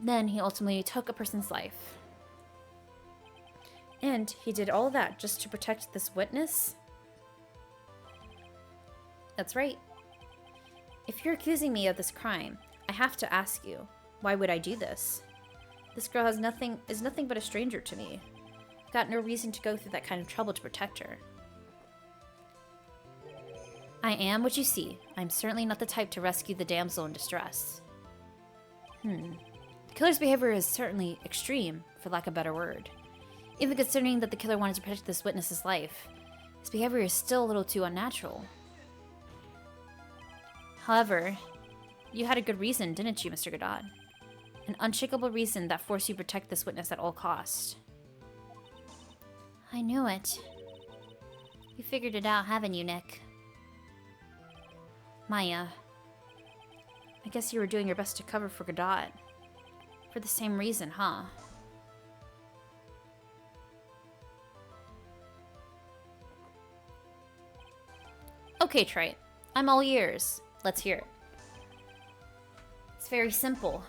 Then he ultimately took a person's life. And he did all of that just to protect this witness? That's right. If you're accusing me of this crime, I have to ask you, why would I do this? This girl is nothing but a stranger to me. I've got no reason to go through that kind of trouble to protect her. I am what you see. I'm certainly not the type to rescue the damsel in distress. The killer's behavior is certainly extreme, for lack of a better word. Even considering that the killer wanted to protect this witness's life, his behavior is still a little too unnatural. However, you had a good reason, didn't you, Mr. Godot? An unshakable reason that forced you to protect this witness at all costs. I knew it. You figured it out, haven't you, Nick? Maya, I guess you were doing your best to cover for Godot. For the same reason, huh? Okay, Trite. I'm all ears. Let's hear it. It's very simple.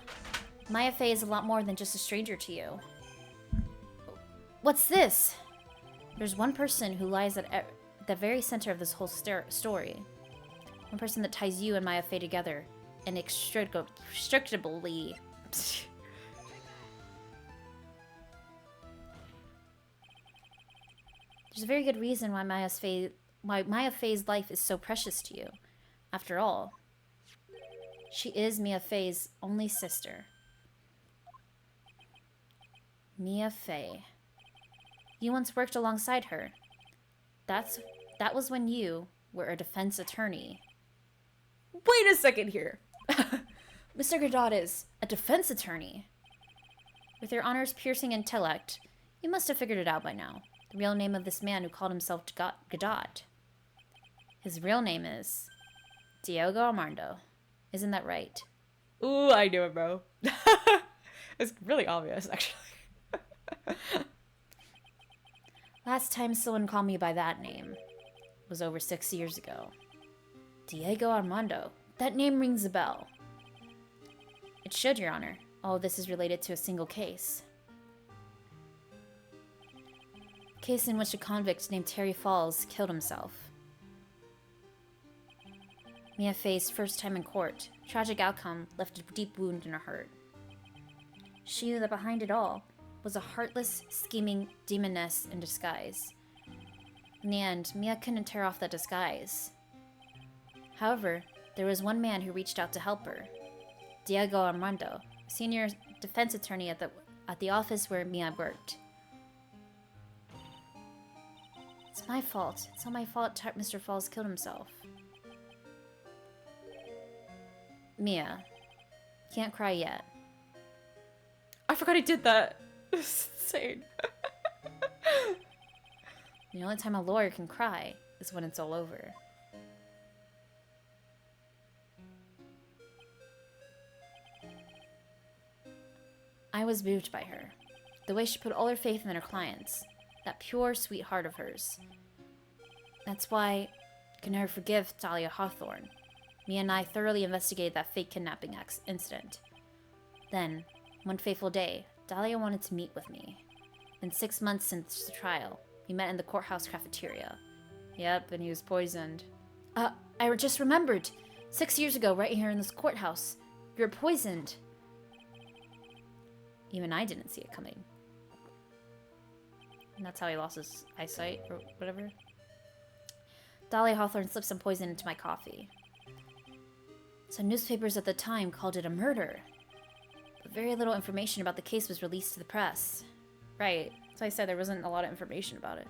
Maya Fey is a lot more than just a stranger to you. What's this? There's one person who lies at the very center of this whole story. One person that ties you and Maya Fey together inextricably. There's a very good reason why Maya Fey's life is so precious to you. After all, she is Mia Fey's only sister. Mia Fey. You once worked alongside her. That was when you were a defense attorney. Wait a second here. Mr. Godot is a defense attorney. With your honor's piercing intellect, you must have figured it out by now. The real name of this man who called himself Godot. His real name is Diego Armando. Isn't that right? Ooh, I knew it, bro. It's really obvious, actually. Last time someone called me by that name was over 6 years ago. Diego Armando. That name rings a bell. It should, Your Honor. All of this is related to a single case. A case in which a convict named Terry Falls killed himself. Mia Fey's first time in court. Tragic outcome left a deep wound in her heart. She knew that behind it all was a heartless, scheming demoness in disguise. In the end, Mia couldn't tear off that disguise. However, there was one man who reached out to help her. Diego Armando, senior defense attorney at the office where Mia worked. It's my fault. It's not my fault Mr. Falls killed himself. Mia, can't cry yet. I forgot I did that. This is insane. The only time a lawyer can cry is when it's all over. I was moved by her. The way she put all her faith in her clients. That pure, sweet heart of hers. That's why I can never forgive Dahlia Hawthorne. Mia and I thoroughly investigated that fake kidnapping incident. Then, one fateful day, Dahlia wanted to meet with me. Been 6 months since the trial. We met in the courthouse cafeteria. Yep, and he was poisoned. I just remembered. 6 years ago, right here in this courthouse. You were poisoned. Even I didn't see it coming. And that's how he lost his eyesight, or whatever. Dahlia Hawthorne slipped some poison into my coffee. Some newspapers at the time called it a murder. But very little information about the case was released to the press. Right, as I said, there wasn't a lot of information about it.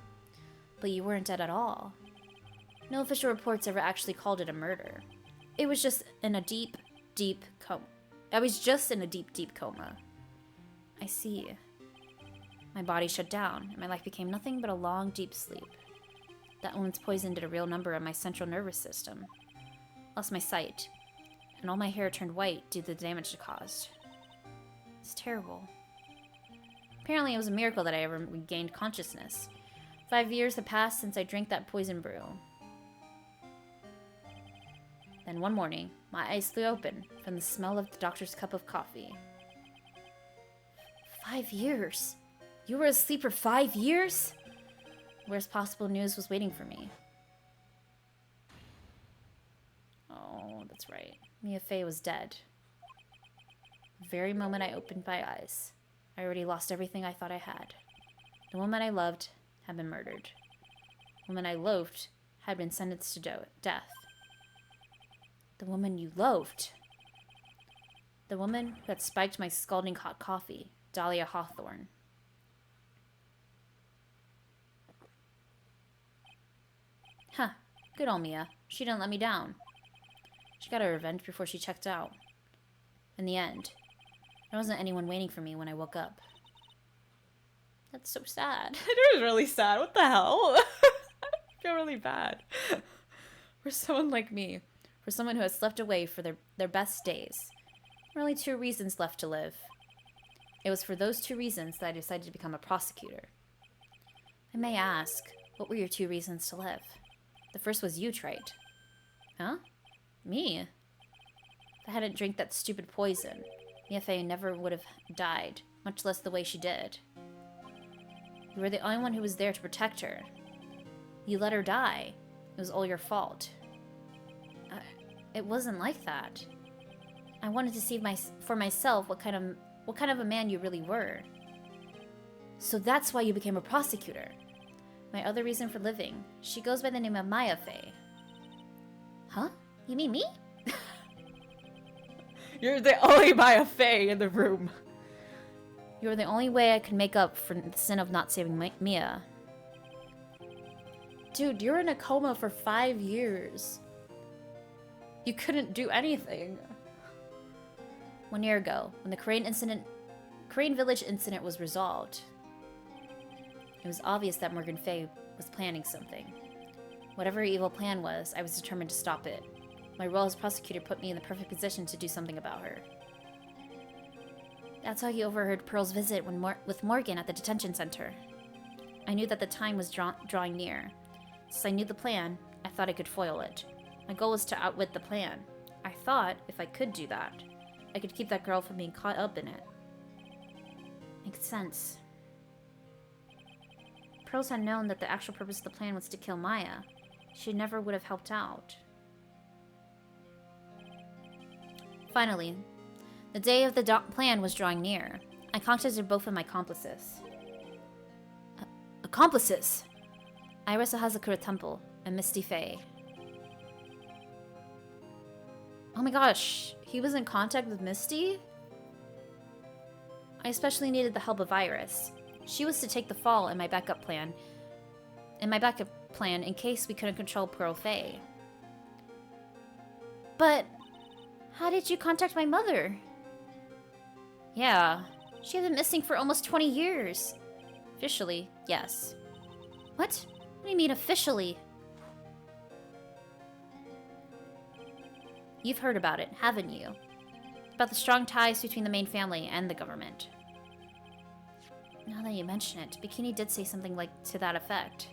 But you weren't dead at all. No official reports ever actually called it a murder. It was just in a deep, deep coma. I was just in a deep, deep coma. I see. My body shut down, and my life became nothing but a long, deep sleep. That woman's poison did a real number on my central nervous system. Lost my sight, and all my hair turned white due to the damage it caused. It's terrible. Apparently it was a miracle that I ever regained consciousness. 5 years had passed since I drank that poison brew. Then one morning, my eyes flew open from the smell of the doctor's cup of coffee. 5 years? You were asleep for 5 years? Worst possible news was waiting for me. Oh, that's right. Mia Fey was dead. The very moment I opened my eyes, I already lost everything I thought I had. The woman I loved had been murdered. The woman I loathed had been sentenced to death. The woman you loathed. The woman who had spiked my scalding hot coffee, Dahlia Hawthorne. Huh, good old Mia. She didn't let me down. She got her revenge before she checked out. In the end, there wasn't anyone waiting for me when I woke up. That's so sad. It is really sad. What the hell? I feel really bad. For someone like me. For someone who has slept away for their best days. There are only 2 reasons left to live. It was for those 2 reasons that I decided to become a prosecutor. I may ask, what were your 2 reasons to live? The first was you, Wright. Huh? Me? If I hadn't drank that stupid poison, Mia Fey never would have died, much less the way she did. You were the only one who was there to protect her. You let her die. It was all your fault. It wasn't like that. I wanted to see for myself what kind of a man you really were. So that's why you became a prosecutor. My other reason for living. She goes by the name of Maya Fey. Huh? You mean me? You're the only Maya Fey in the room. You were the only way I could make up for the sin of not saving Mia. Dude, you're in a coma for 5 years. You couldn't do anything. 1 year ago, when the Crane Village incident was resolved, it was obvious that Morgan Fey was planning something. Whatever her evil plan was, I was determined to stop it. My role as prosecutor put me in the perfect position to do something about her. That's how he overheard Pearl's visit with Morgan at the detention center. I knew that the time was drawing near. Since I knew the plan, I thought I could foil it. My goal was to outwit the plan. I thought, if I could do that, I could keep that girl from being caught up in it. Makes sense. Pearls had known that the actual purpose of the plan was to kill Maya. She never would have helped out. Finally, the day of the plan was drawing near. I contacted both of my accomplices. Accomplices? Iris of Hazakura Temple and Misty Fey. Oh my gosh, he was in contact with Misty? I especially needed the help of Iris. She was to take the fall in my backup plan. In case we couldn't control Pearl Fey. But how did you contact my mother? Yeah, she had been missing for almost 20 years. Officially, yes. What? What do you mean officially? You've heard about it, haven't you? About the strong ties between the main family and the government. Now that you mention it, Bikini did say something to that effect.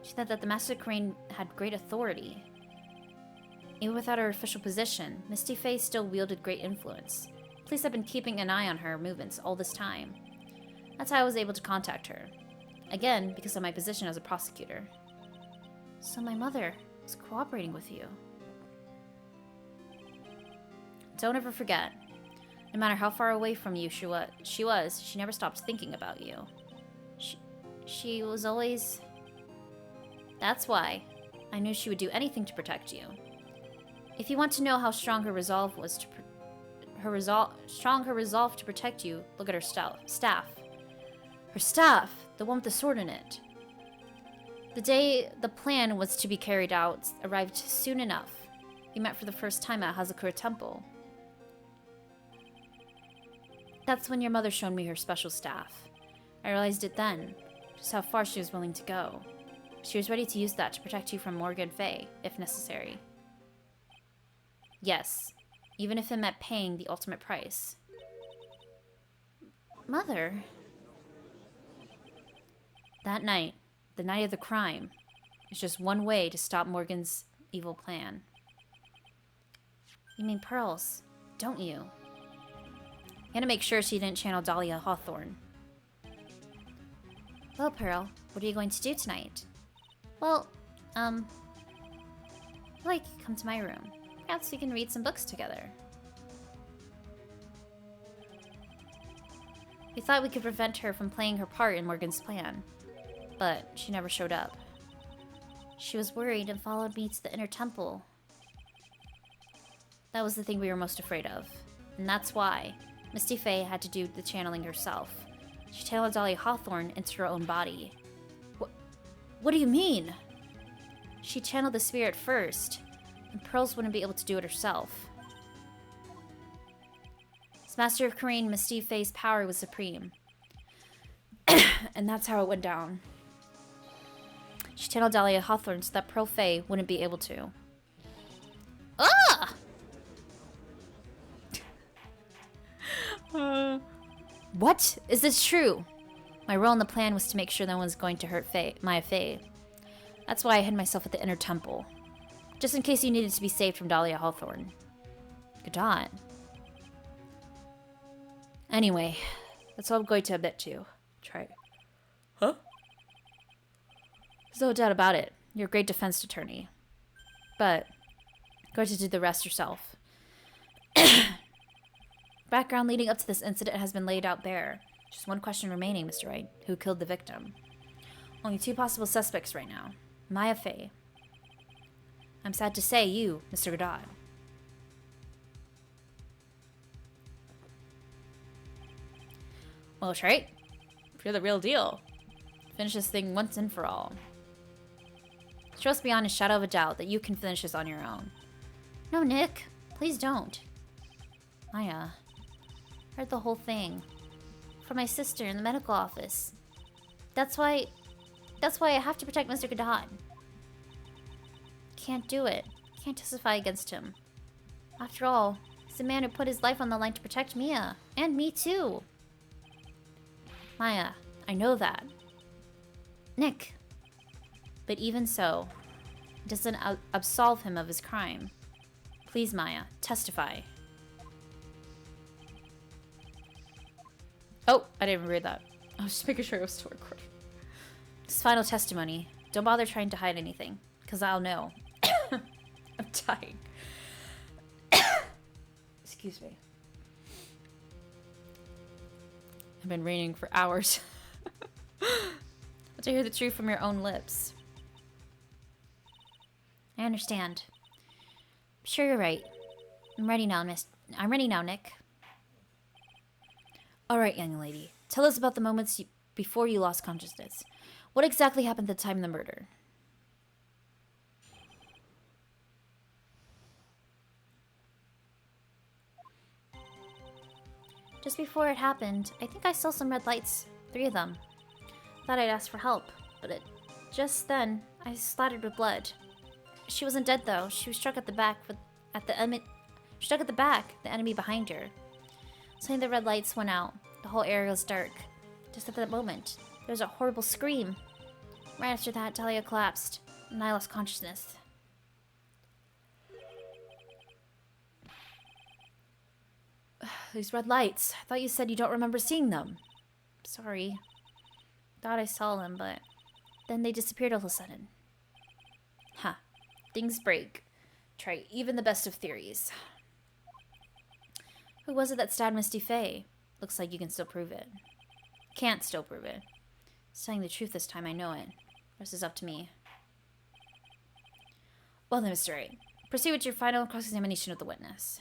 She said that the Master Crane had great authority. Even without her official position, Misty Fey still wielded great influence. Police have been keeping an eye on her movements all this time. That's how I was able to contact her. Again, because of my position as a prosecutor. So my mother was cooperating with you. Don't ever forget. No matter how far away from you she never stopped thinking about you. She was always... That's why I knew she would do anything to protect you. If you want to know how strong her resolve was to her resolve to protect you, look at her staff. Her staff, the one with the sword in it. The day the plan was to be carried out arrived soon enough. We met for the first time at Hazakura Temple. That's when your mother showed me her special staff. I realized it then, just how far she was willing to go. She was ready to use that to protect you from Morgan Fey, if necessary. Yes, even if it meant paying the ultimate price. Mother? That night, the night of the crime, is just one way to stop Morgan's evil plan. You mean Pearls, don't you? You had to make sure she didn't channel Dahlia Hawthorne. Well, Pearl, what are you going to do tonight? Well, come to my room. Perhaps we can read some books together. We thought we could prevent her from playing her part in Morgan's plan, but she never showed up. She was worried and followed me to the inner temple. That was the thing we were most afraid of, and that's why Misty Fey had to do the channeling herself. She channeled Dahlia Hawthorne into her own body. What do you mean? She channeled the spirit first, and Pearls wouldn't be able to do it herself. As Master of Kareen, Misty Fey's power was supreme. And that's how it went down. She channeled Dahlia Hawthorne so that Pearl Fey wouldn't be able to. Ah! What? Is this true? My role in the plan was to make sure no one's going to hurt Maya Fey. That's why I hid myself at the inner temple. Just in case you needed to be saved from Dahlia Hawthorne. Good on. Anyway, that's what I'm going to admit to. Try. Huh? There's no doubt about it. You're a great defense attorney. But Going to do the rest yourself. Background leading up to this incident has been laid out bare. Just one question remaining, Mr. Wright. Who killed the victim? Only 2 possible suspects right now. Maya Fey. I'm sad to say you, Mr. Godot. Well, Wright, if you're the real deal, finish this thing once and for all. Trust beyond a shadow of a doubt that you can finish this on your own. No, Nick. Please don't. Maya. Heard the whole thing. From my sister in the medical office. That's why I have to protect Mr. Godot. Can't do it. Can't testify against him. After all, he's the man who put his life on the line to protect Mia. And me too. Maya, I know that. Nick. But even so, it doesn't absolve him of his crime. Please, Maya, testify. Oh, I didn't even read that. I was just making sure it was still recording. This final testimony. Don't bother trying to hide anything, because I'll know. I'm dying. Excuse me. I've been raining for hours. To hear the truth from your own lips. I understand. I'm sure you're right. I'm ready now, Nick. Alright, young lady. Tell us about the moments before you lost consciousness. What exactly happened at the time of the murder? Just before it happened, I think I saw some red lights. 3 of them. Thought I'd ask for help, but just then, I was splattered with blood. She wasn't dead though. She was struck at the back the enemy behind her. Suddenly the red lights went out. The whole area was dark. Just at that moment, there was a horrible scream. Right after that, Dahlia collapsed, and I lost consciousness. These red lights. I thought you said you don't remember seeing them. Sorry. Thought I saw them, but then they disappeared all of a sudden. Huh. Things break. Try even the best of theories. Who was it that stabbed Misty Faye? Looks like you can still prove it. Can't still prove it. Saying the truth this time, I know it. Rest is up to me. Well then, Mr. Wright. Proceed with your final cross-examination of the witness.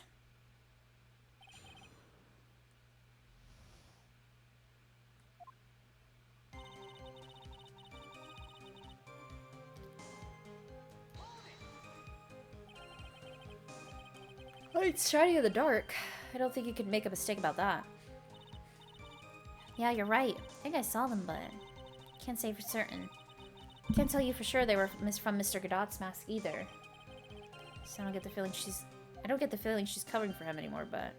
It's shining in the dark. I don't think you could make a mistake about that. Yeah, you're right. I think I saw them, but can't say for certain. Can't tell you for sure they were from Mr. Godot's mask either. So I don't get the feeling she's covering for him anymore, but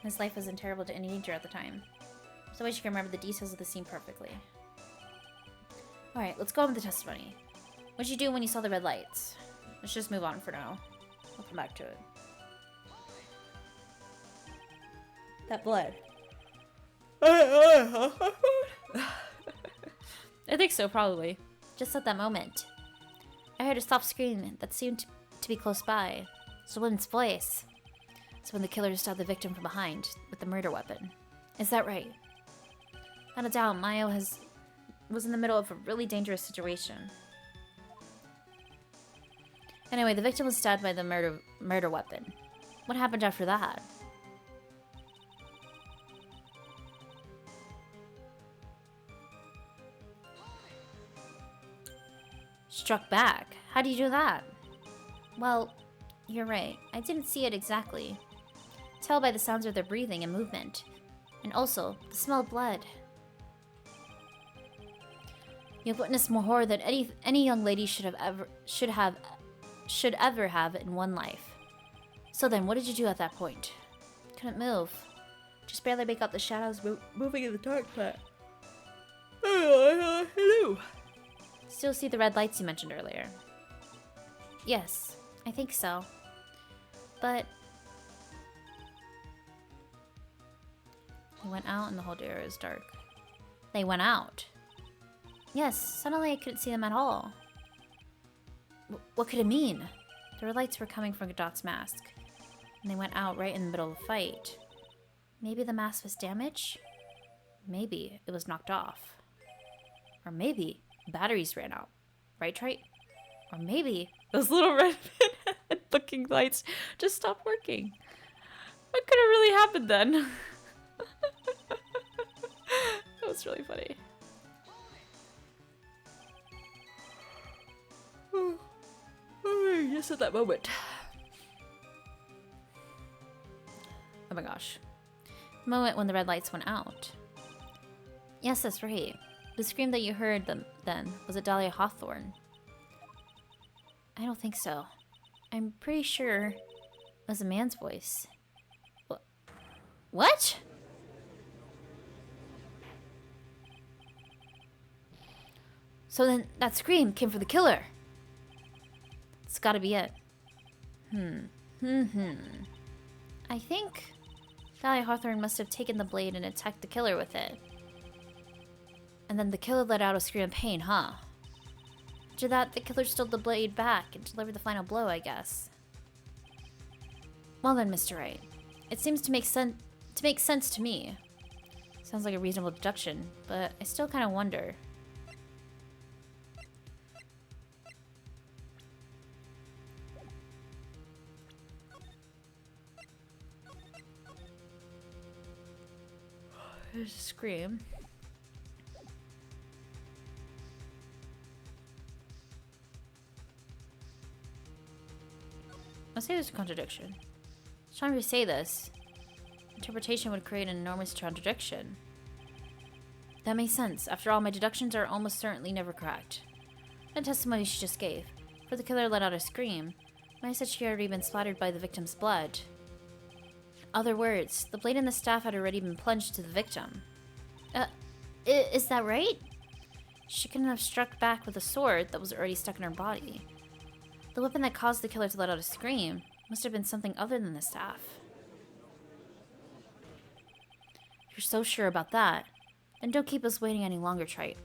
his life was in terrible danger at the time. So I wish you can remember the details of the scene perfectly. Alright, let's go on with the testimony. What did you do when you saw the red lights? Let's just move on for now. I'll come back to it. That blood. I think so, probably. Just at that moment, I heard a soft scream that seemed to be close by. It's a woman's voice. It's when the killer stabbed the victim from behind with the murder weapon. Is that right? Not a doubt, Maya was in the middle of a really dangerous situation. Anyway, the victim was stabbed by the murder weapon. What happened after that? Struck back? How do you do that? Well, you're right. I didn't see it exactly. Tell by the sounds of their breathing and movement. And also, the smell of blood. You've witnessed more horror than any young lady should ever have in one life. So then, what did you do at that point? Couldn't move. Just barely make out the shadows moving in the dark, but hello. Still see the red lights you mentioned earlier? Yes, I think so. But they went out and the whole area is dark. They went out. Yes, suddenly I couldn't see them at all. What could it mean? The red lights were coming from Godot's mask, and they went out right in the middle of the fight. Maybe the mask was damaged? Maybe it was knocked off. Or maybe batteries ran out. Right, Trite? Or maybe those little red looking lights just stopped working. What could have really happened then? That was really funny. Just at that moment. Oh my gosh. The moment when the red lights went out. Yes, that's right. The scream that you heard then, was it Dahlia Hawthorne? I don't think so. I'm pretty sure it was a man's voice. What? So then that scream came from the killer. It's gotta be it. I think Dahlia Hawthorne must have taken the blade and attacked the killer with it. And then the killer let out a scream of pain, huh? After that, the killer stole the blade back and delivered the final blow, I guess. Well then, Mr. Wright. It seems to make sense to me. Sounds like a reasonable deduction, but I still kind of wonder. There's a scream. I'll say there's a contradiction. Each time we say this, interpretation would create an enormous contradiction. That makes sense. After all, my deductions are almost certainly never correct. The testimony she just gave, for the killer let out a scream, Maya said she had already been splattered by the victim's blood. In other words, the blade and the staff had already been plunged to the victim. Is that right? She couldn't have struck back with a sword that was already stuck in her body. The weapon that caused the killer to let out a scream must have been something other than the staff. If you're so sure about that, then don't keep us waiting any longer, Trite.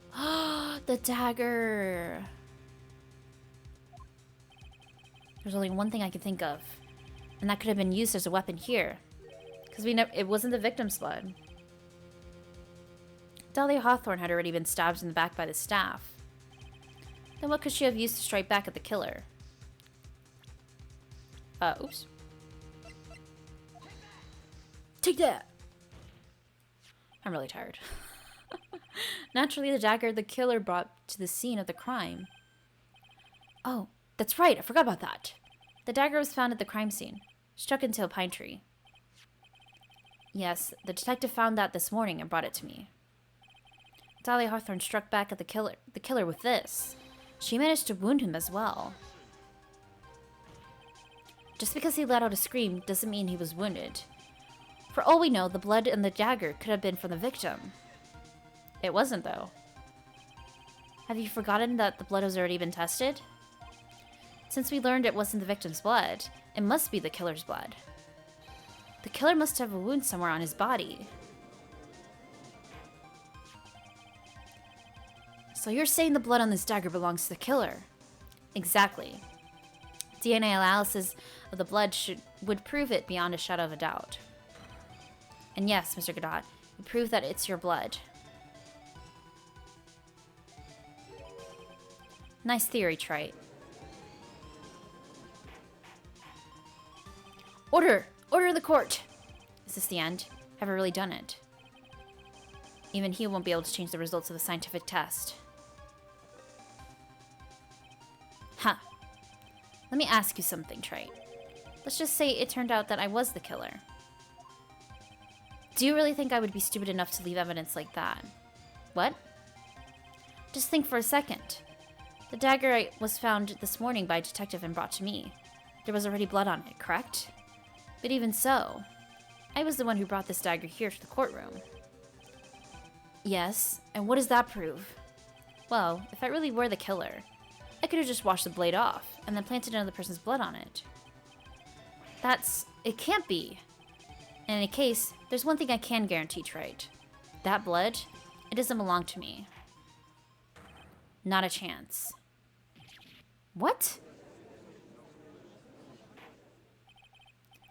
The dagger! There's only one thing I can think of, and that could have been used as a weapon here. Because it wasn't the victim's blood. Dahlia Hawthorne had already been stabbed in the back by the staff. Then what could she have used to strike back at the killer? Oops. Take that! I'm really tired. Naturally, the dagger the killer brought to the scene of the crime. Oh, that's right, I forgot about that. The dagger was found at the crime scene, struck into a pine tree. Yes, the detective found that this morning and brought it to me. Dahlia Hawthorne struck back at the killer with this. She managed to wound him as well. Just because he let out a scream doesn't mean he was wounded. For all we know, the blood and the dagger could have been from the victim. It wasn't, though. Have you forgotten that the blood has already been tested? Since we learned it wasn't the victim's blood, it must be the killer's blood. The killer must have a wound somewhere on his body. So you're saying the blood on this dagger belongs to the killer? Exactly. DNA analysis of the blood would prove it beyond a shadow of a doubt. And yes, Mr. Godot, you prove that it's your blood. Nice theory, Trite. Order! Order in the court! Is this the end? Have I really done it? Even he won't be able to change the results of the scientific test. Huh. Let me ask you something, Trite. Let's just say it turned out that I was the killer. Do you really think I would be stupid enough to leave evidence like that? What? Just think for a second. The dagger was found this morning by a detective and brought to me. There was already blood on it, correct? But even so, I was the one who brought this dagger here to the courtroom. Yes, and what does that prove? Well, if I really were the killer, I could have just washed the blade off and then planted another person's blood on it. It can't be. In any case, there's one thing I can guarantee, Trite. That blood, it doesn't belong to me. Not a chance. What?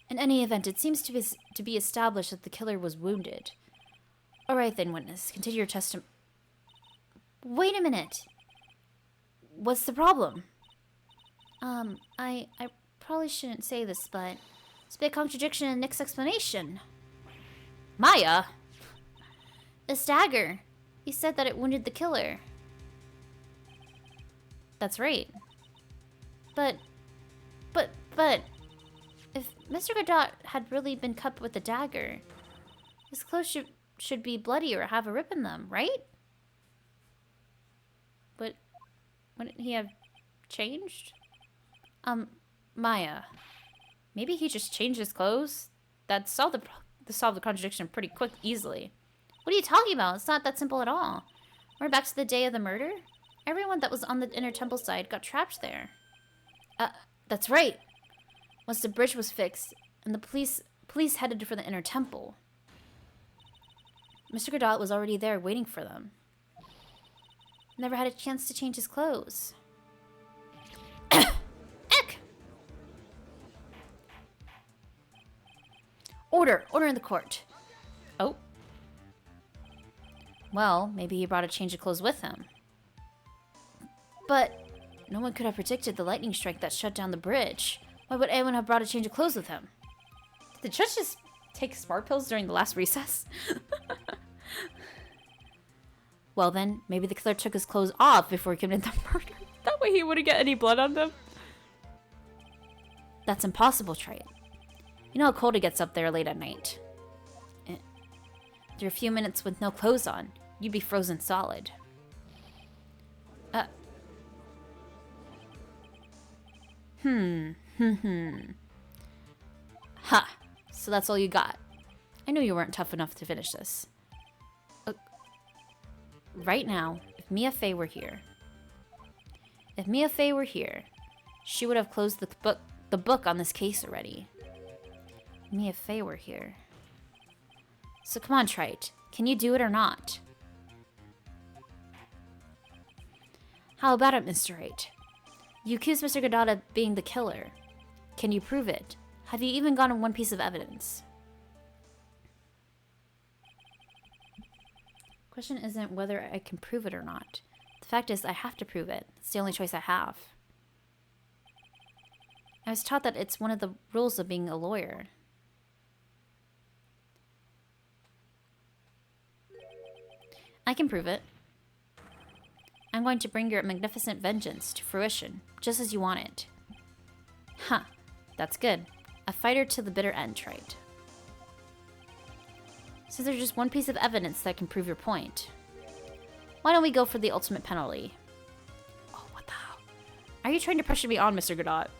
In any event, it seems to be established that the killer was wounded. Alright then, witness. Continue your testimony. Wait a minute. What's the problem? I probably shouldn't say this, but it's a big contradiction in Nick's explanation. Maya? This dagger. He said that it wounded the killer. That's right. But... If Mr. Godot had really been cut with a dagger, his clothes should be bloody or have a rip in them, right? But wouldn't he have changed? Maya. Maybe he just changed his clothes? That solved the contradiction pretty easily. What are you talking about? It's not that simple at all. We're back to the day of the murder? Everyone that was on the inner temple side got trapped there. That's right. Once the bridge was fixed, and the police headed for the inner temple. Mr. Godot was already there waiting for them. Never had a chance to change his clothes. Eck! Order in the court. Oh. Well, maybe he brought a change of clothes with him. But no one could have predicted the lightning strike that shut down the bridge. Why would anyone have brought a change of clothes with him? Did the judge just take smart pills during the last recess? Well then, maybe the killer took his clothes off before he committed the murder. That way he wouldn't get any blood on them. That's impossible, Wright. You know how cold it gets up there late at night. After a few minutes with no clothes on, you'd be frozen solid. Ha! So that's all you got. I knew you weren't tough enough to finish this. Right now, if Mia Fey were here, she would have closed the book on this case already. Mia Fey were here. So come on, Wright. Can you do it or not? How about it, Mr. Wright? You accuse Mr. Godot of being the killer. Can you prove it? Have you even gotten one piece of evidence? Question isn't whether I can prove it or not. The fact is, I have to prove it. It's the only choice I have. I was taught that it's one of the rules of being a lawyer. I can prove it. I'm going to bring your magnificent vengeance to fruition, just as you want it. Huh. That's good. A fighter to the bitter end, Wright. So there's just one piece of evidence that can prove your point. Why don't we go for the ultimate penalty? Oh, what the hell? Are you trying to pressure me on, Mr. Godot?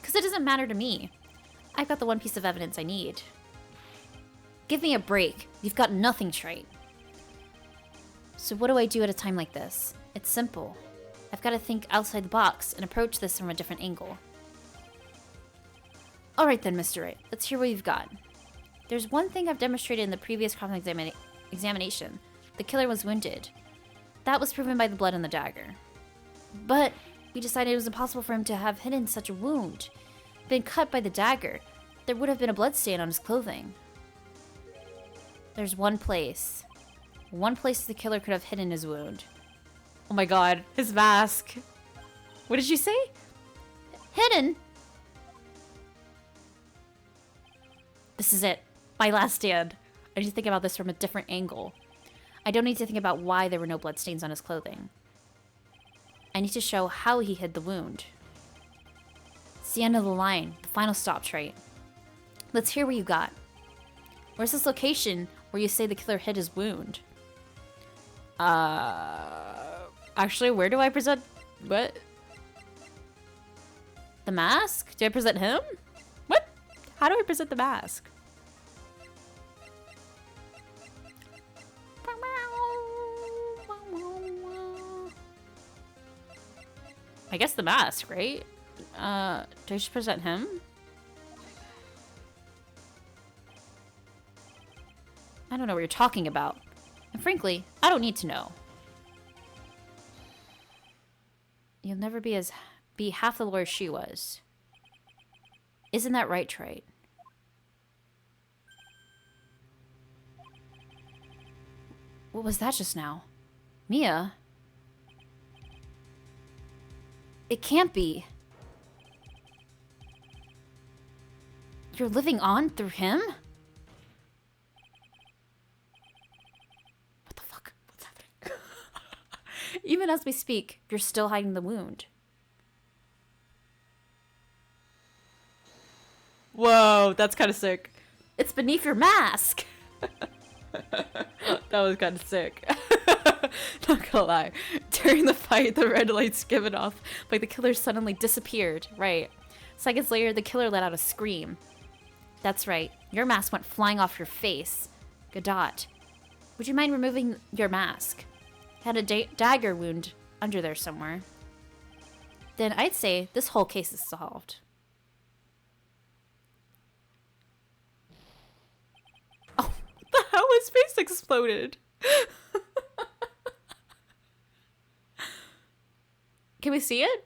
Because it doesn't matter to me. I've got the one piece of evidence I need. Give me a break. You've got nothing, Wright. So what do I do at a time like this? It's simple. I've got to think outside the box and approach this from a different angle. Alright then, Mr. Wright. Let's hear what you've got. There's one thing I've demonstrated in the previous examination. The killer was wounded. That was proven by the blood on the dagger. But we decided it was impossible for him to have hidden such a wound. Been cut by the dagger. There would have been a blood stain on his clothing. There's one place. One place the killer could have hidden his wound. Oh my god, his mask. What did you say? Hidden? This is it. My last stand. I need to think about this from a different angle. I don't need to think about why there were no bloodstains on his clothing. I need to show how he hid the wound. It's the end of the line. The final stop, Wright. Let's hear what you got. Where's this location where you say the killer hid his wound? Actually, where do I present... What? The mask? Do I present him? What? How do I present the mask? I guess the mask, right? Do I just present him? I don't know what you're talking about. And frankly, I don't need to know. You'll never be half the lawyer she was. Isn't that right, Trite? What was that just now? Mia? It can't be. You're living on through him? What the fuck? What's happening? Even as we speak, you're still hiding the wound. Whoa, that's kind of sick. It's beneath your mask. That was kind of sick. Not gonna lie. During the fight, the red light's given off, Like the killer suddenly disappeared. Right. Seconds later, the killer let out a scream. That's right. Your mask went flying off your face. Godot, would you mind removing your mask? Had a dagger wound under there somewhere. Then I'd say this whole case is solved. oh, what the hell? His face exploded. Can we see it?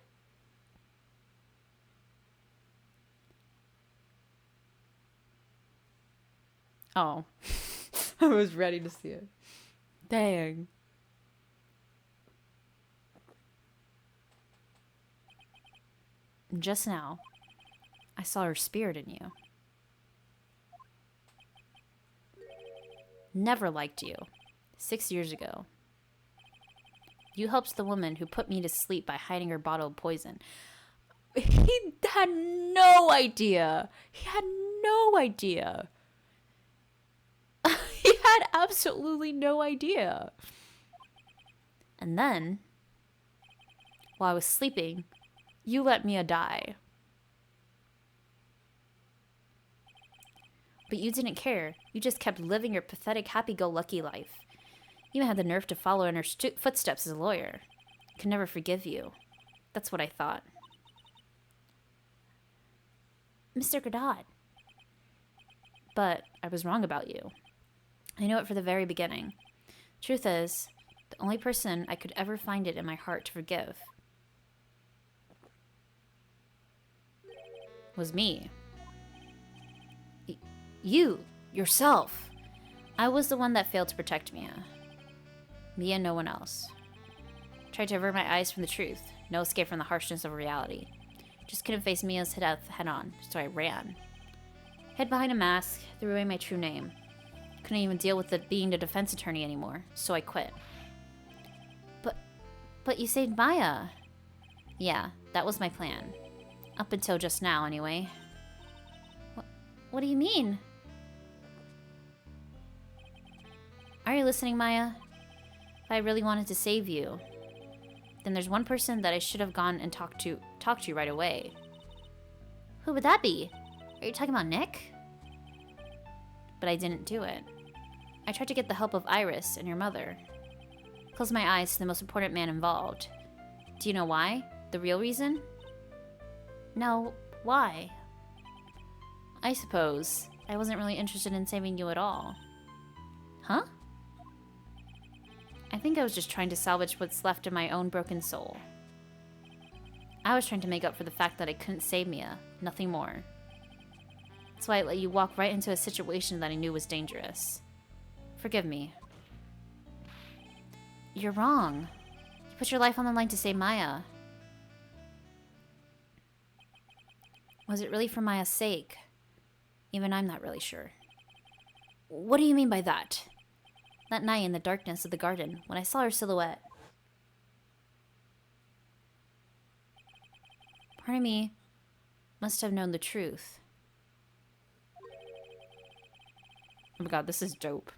Oh. I was ready to see it. Dang. Just now, I saw her spirit in you. Never liked you. 6 years ago. You helped the woman who put me to sleep by hiding her bottle of poison. He had no idea. He had no idea. He had absolutely no idea. And then, while I was sleeping, you let Mia die. But you didn't care. You just kept living your pathetic happy-go-lucky life. You even had the nerve to follow in her footsteps as a lawyer. I could never forgive you. That's what I thought. Mr. Godot. But I was wrong about you. I knew it for the very beginning. Truth is, the only person I could ever find it in my heart to forgive was me. You, yourself. I was the one that failed to protect Mia. Mia, no one else. Tried to avert my eyes from the truth. No escape from the harshness of reality. Just couldn't face Mia's death head on, so I ran. Hid behind a mask, threw away my true name. Couldn't even deal with being the defense attorney anymore, so I quit. But you saved Maya. Yeah, that was my plan. Up until just now, anyway. What do you mean? Are you listening, Maya? If I really wanted to save you, then there's one person that I should have gone and talked to right away. Who would that be? Are you talking about Nick? But I didn't do it. I tried to get the help of Iris and your mother. Closed my eyes to the most important man involved. Do you know why? The real reason? No, why? I suppose I wasn't really interested in saving you at all. Huh? I think I was just trying to salvage what's left of my own broken soul. I was trying to make up for the fact that I couldn't save Mia, nothing more. That's why I let you walk right into a situation that I knew was dangerous. Forgive me. You're wrong. You put your life on the line to save Maya. Was it really for Maya's sake? Even I'm not really sure. What do you mean by that? That night in the darkness of the garden, when I saw her silhouette. Part of me must have known the truth. Oh my god, this is dope.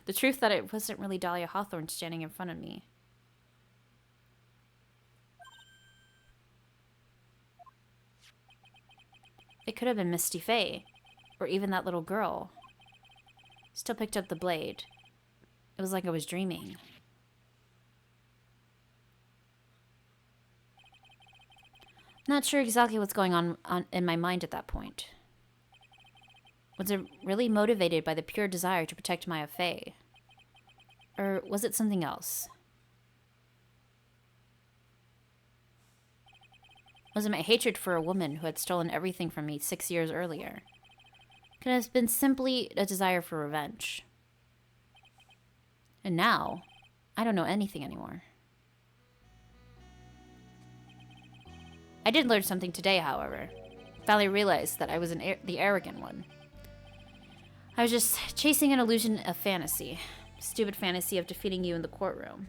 The truth that it wasn't really Dahlia Hawthorne standing in front of me. It could have been Misty Faye, or even that little girl. Still picked up the blade. It was like I was dreaming. Not sure exactly what's going on in my mind at that point. Was it really motivated by the pure desire to protect Maya Fey? Or was it something else? Was it my hatred for a woman who had stolen everything from me 6 years earlier? Could it have been simply a desire for revenge? And now, I don't know anything anymore. I did learn something today, however. Finally realized that I was the arrogant one. I was just chasing an illusion of fantasy. Stupid fantasy of defeating you in the courtroom.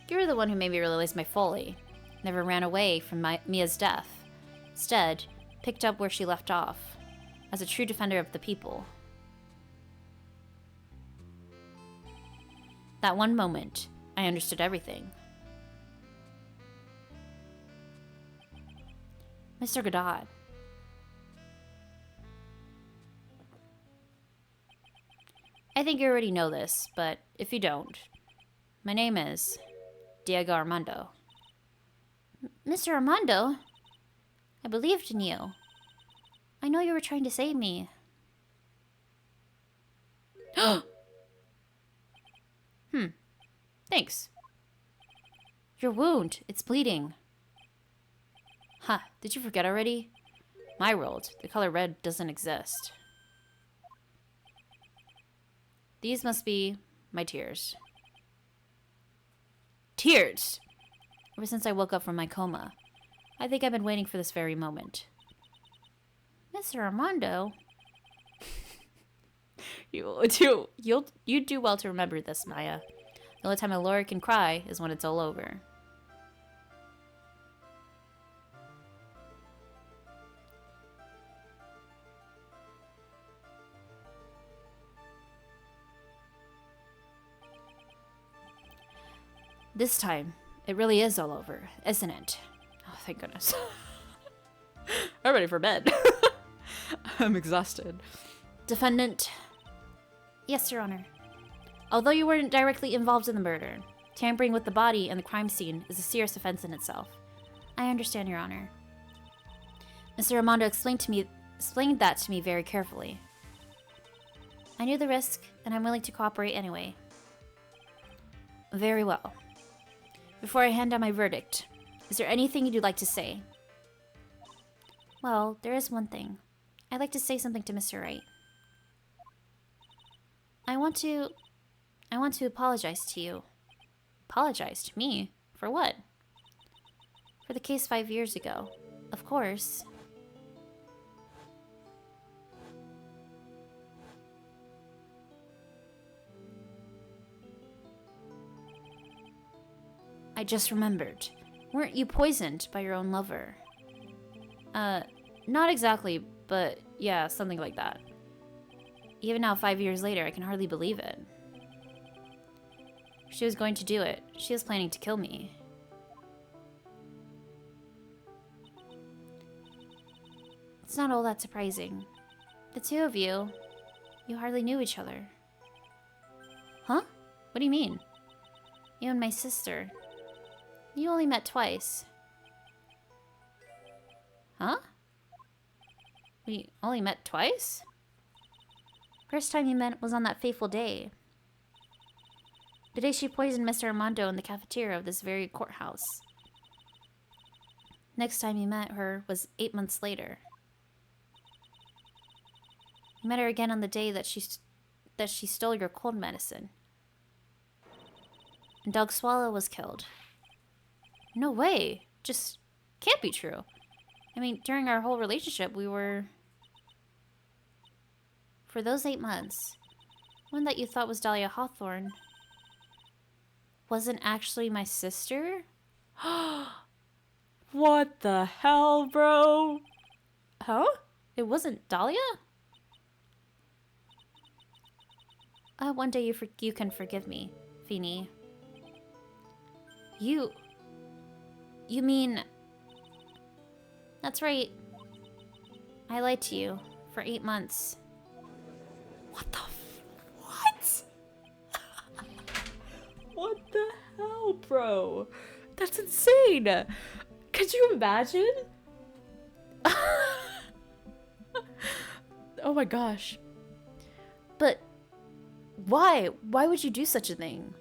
You were the one who made me realize my folly. Never ran away from Mia's death. Instead, picked up where she left off. As a true defender of the people. That one moment, I understood everything. Mr. Godot. I think you already know this, but if you don't, my name is Diego Armando. Mr. Armando? I believed in you. I know you were trying to save me. Thanks. Your wound, it's bleeding. Huh, did you forget already? My world, the color red doesn't exist. These must be my tears. Tears! Ever since I woke up from my coma. I think I've been waiting for this very moment. Mr. Armando? You do well to remember this, Maya. The only time a lawyer can cry is when it's all over. This time, it really is all over, isn't it? Oh, thank goodness. I'm ready for bed. I'm exhausted. Defendant. Yes, Your Honor. Although you weren't directly involved in the murder, tampering with the body and the crime scene is a serious offense in itself. I understand, Your Honor. Mr. Armando explained that to me very carefully. I knew the risk, and I'm willing to cooperate anyway. Very well. Before I hand down my verdict, is there anything you'd like to say? Well, there is one thing. I'd like to say something to Mr. Wright. I want to apologize to you. Apologize to me? For what? For the case 5 years ago. Of course. I just remembered. Weren't you poisoned by your own lover? Not exactly, but yeah, something like that. Even now, 5 years later, I can hardly believe it. She was going to do it. She was planning to kill me. It's not all that surprising. The two of you hardly knew each other. Huh? What do you mean? You and my sister. You only met twice. Huh? We only met twice? First time you met was on that fateful day. The day she poisoned Mr. Armando in the cafeteria of this very courthouse. Next time you met her was 8 months later. You met her again on the day that she stole your cold medicine. And Doug Swallow was killed. No way. Just can't be true. I mean, during our whole relationship, we were... For those 8 months, one that you thought was Dahlia Hawthorne wasn't actually my sister? What the hell, bro? Huh? It wasn't Dahlia? One day you can forgive me, Feeny. You mean... That's right. I lied to you for 8 months. What the what? What the hell, bro? That's insane. Could you imagine? Oh my gosh. But why? Why would you do such a thing?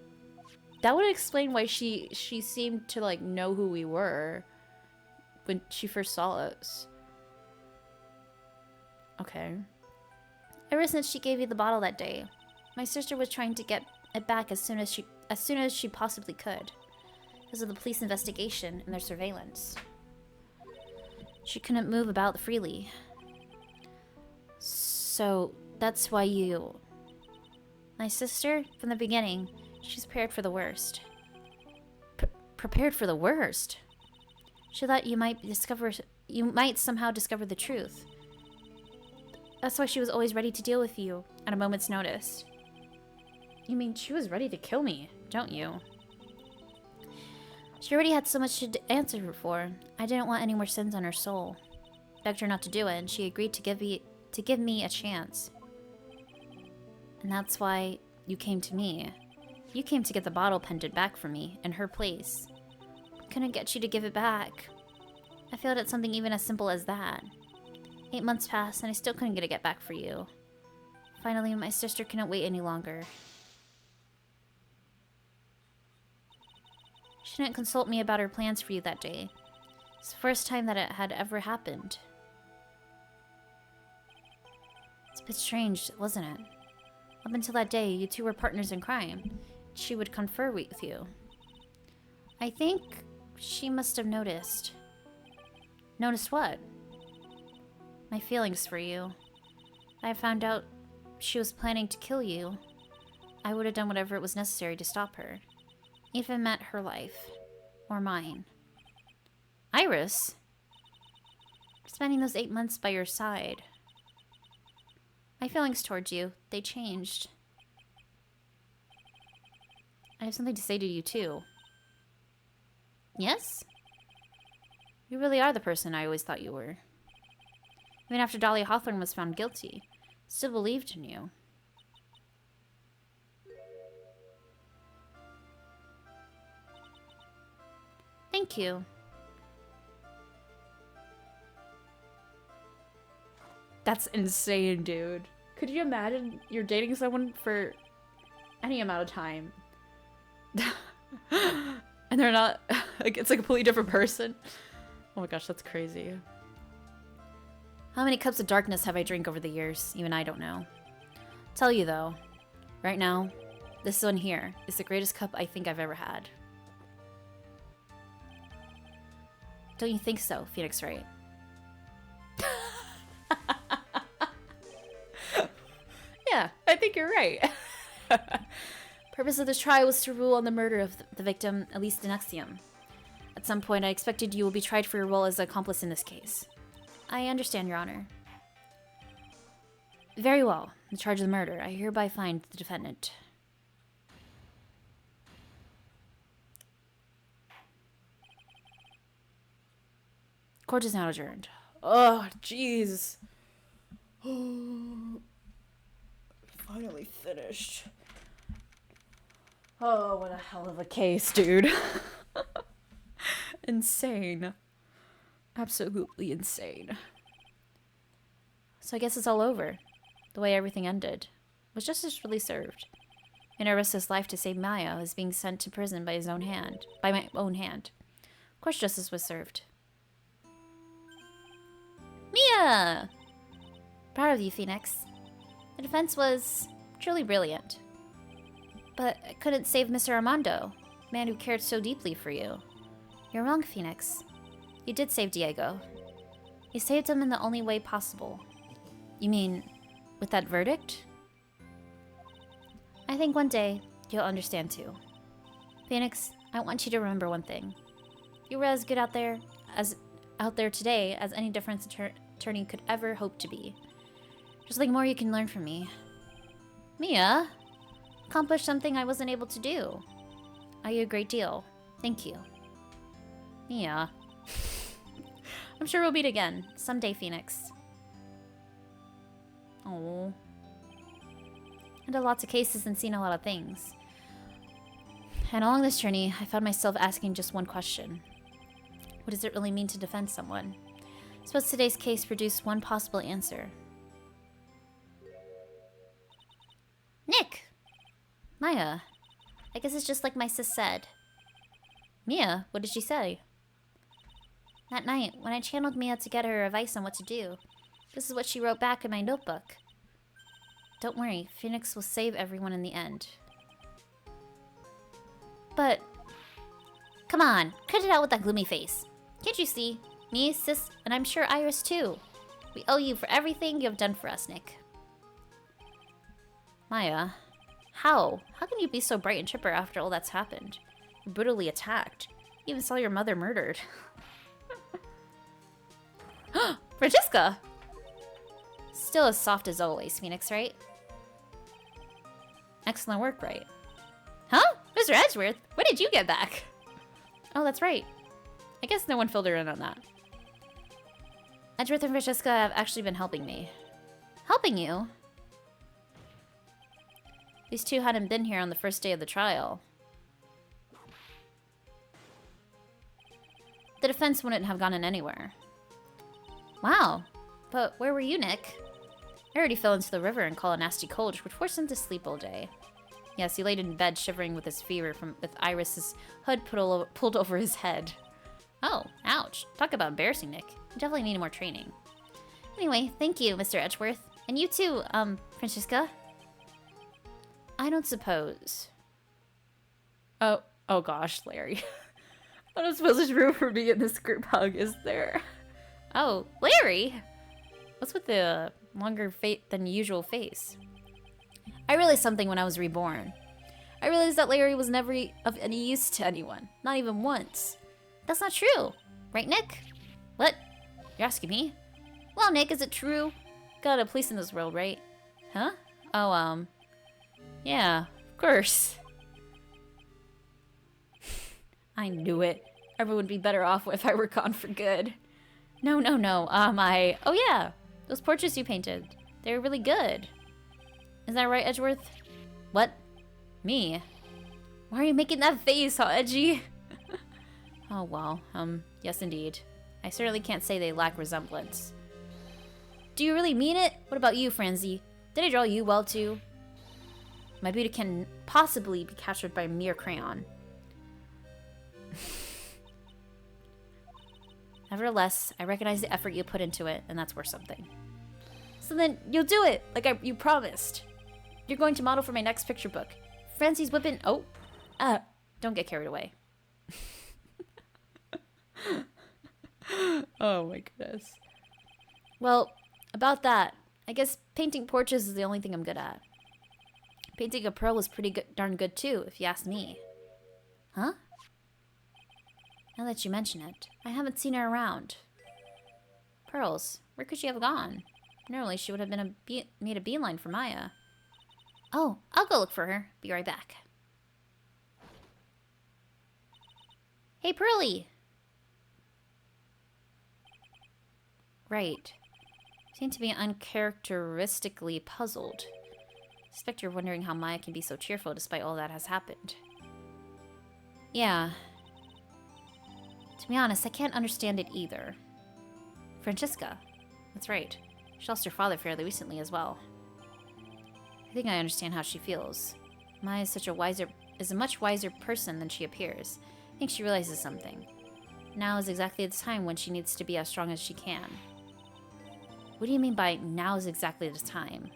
That would explain why she seemed to like know who we were when she first saw us. Okay. Ever since she gave you the bottle that day, my sister was trying to get it back as soon as she possibly could, because of the police investigation and their surveillance. She couldn't move about freely. So that's why you... My sister, from the beginning, she's prepared for the worst. Prepared for the worst? She thought you might somehow discover the truth. That's why she was always ready to deal with you at a moment's notice. You mean she was ready to kill me, don't you? She already had so much to answer for. I didn't want any more sins on her soul. Begged her not to do it, and she agreed to give me a chance. And that's why you came to me. You came to get the bottle pendant back from me, in her place. Couldn't get you to give it back. I failed at something even as simple as that. 8 months passed, and I still couldn't get it back for you. Finally, my sister couldn't wait any longer. She didn't consult me about her plans for you that day. It's the first time that it had ever happened. It's a bit strange, wasn't it? Up until that day, you two were partners in crime. She would confer with you. I think she must have noticed. Noticed what? My feelings for you. I found out she was planning to kill you. I would have done whatever it was necessary to stop her. Even meant her life. Or mine. Iris? Spending those 8 months by your side. My feelings towards you, they changed. I have something to say to you, too. Yes? You really are the person I always thought you were. Even after Dahlia Hawthorne was found guilty, still believed in you. Thank you. That's insane, dude. Could you imagine you're dating someone for any amount of time and they're not, like, it's a completely different person? Oh my gosh, that's crazy. How many cups of darkness have I drank over the years? Even I don't know. Tell you though, right now, this one here is the greatest cup I think I've ever had. Don't you think so, Phoenix Wright? Yeah, I think you're right. Purpose of this trial was to rule on the murder of the victim, Elise Denexium. At some point, I expected you will be tried for your role as an accomplice in this case. I understand, Your Honor. Very well. In charge of the murder, I hereby find the defendant. Court is now adjourned. Oh, jeez. Finally finished. Oh, what a hell of a case, dude. Insane. Absolutely insane. So I guess it's all over. The way everything ended. Was justice really served? Mina risked his life to save Maya, who was being sent to prison by my own hand. Of course justice was served. Mia! Proud of you, Phoenix. The defense was truly brilliant. But I couldn't save Mr. Armando, a man who cared so deeply for you. You're wrong, Phoenix. You did save Diego. You saved him in the only way possible. You mean, with that verdict? I think one day, you'll understand too. Phoenix, I want you to remember one thing. You were as good out there today as any defense attorney could ever hope to be. There's something more you can learn from me. Mia, accomplished something I wasn't able to do. I owe you a great deal. Thank you. Mia. I'm sure we'll meet again, someday, Phoenix. Oh. I've done lots of cases and seen a lot of things. And along this journey, I found myself asking just one question. What does it really mean to defend someone? I suppose today's case produced one possible answer. Nick! Maya, I guess it's just like my sis said. Mia, what did she say? That night, when I channeled Mia to get her advice on what to do, this is what she wrote back in my notebook. Don't worry, Phoenix will save everyone in the end. But... Come on, cut it out with that gloomy face. Can't you see? Me, sis, and I'm sure Iris too. We owe you for everything you have done for us, Nick. Maya, how? How can you be so bright and chipper after all that's happened? You're brutally attacked. You even saw your mother murdered. Francesca! Still as soft as always, Phoenix, right? Excellent work, Wright. Huh? Mr. Edgeworth, when did you get back? Oh, that's right. I guess no one filled her in on that. Edgeworth and Francesca have actually been helping me. Helping you? These two hadn't been here on the first day of the trial. The defense wouldn't have gone in anywhere. Wow. But where were you, Nick? I already fell into the river and caught a nasty cold, which forced him to sleep all day. Yes, he laid in bed shivering with his fever with Iris's hood pulled over his head. Oh, ouch. Talk about embarrassing, Nick. You definitely need more training. Anyway, thank you, Mr. Edgeworth. And you too, Francesca. I don't suppose. Oh gosh, Larry. I don't suppose there's room for me in this group hug, is there? Oh, Larry! What's with the longer than usual face? I realized something when I was reborn. I realized that Larry was never of any use to anyone. Not even once. That's not true. Right, Nick? What? You're asking me? Well, Nick, is it true? Got a police in this world, right? Huh? Oh, yeah, of course. I knew it. Everyone would be better off if I were gone for good. No. Oh yeah, those portraits you painted. They were really good. Is that right, Edgeworth? What? Me? Why are you making that face, how edgy? Oh, well, yes indeed. I certainly can't say they lack resemblance. Do you really mean it? What about you, Franzi? Did I draw you well, too? My beauty can possibly be captured by a mere crayon. Nevertheless, I recognize the effort you put into it, and that's worth something. So then, you'll do it, like you promised. You're going to model for my next picture book. Francie's whipping... Oh, don't get carried away. Oh my goodness. Well, about that, I guess painting portraits is the only thing I'm good at. Painting a pearl was pretty darn good too, if you ask me. Huh? Now that you mention it, I haven't seen her around. Pearls, where could she have gone? Normally she would have been made a beeline for Maya. Oh, I'll go look for her. Be right back. Hey, Pearly! Right. Seem to be uncharacteristically puzzled. I suspect you're wondering how Maya can be so cheerful despite all that has happened. Yeah. To be honest, I can't understand it either. Francesca. That's right. She lost her father fairly recently as well. I think I understand how she feels. Maya is a much wiser person than she appears. I think she realizes something. Now is exactly the time when she needs to be as strong as she can. What do you mean by now is exactly the time?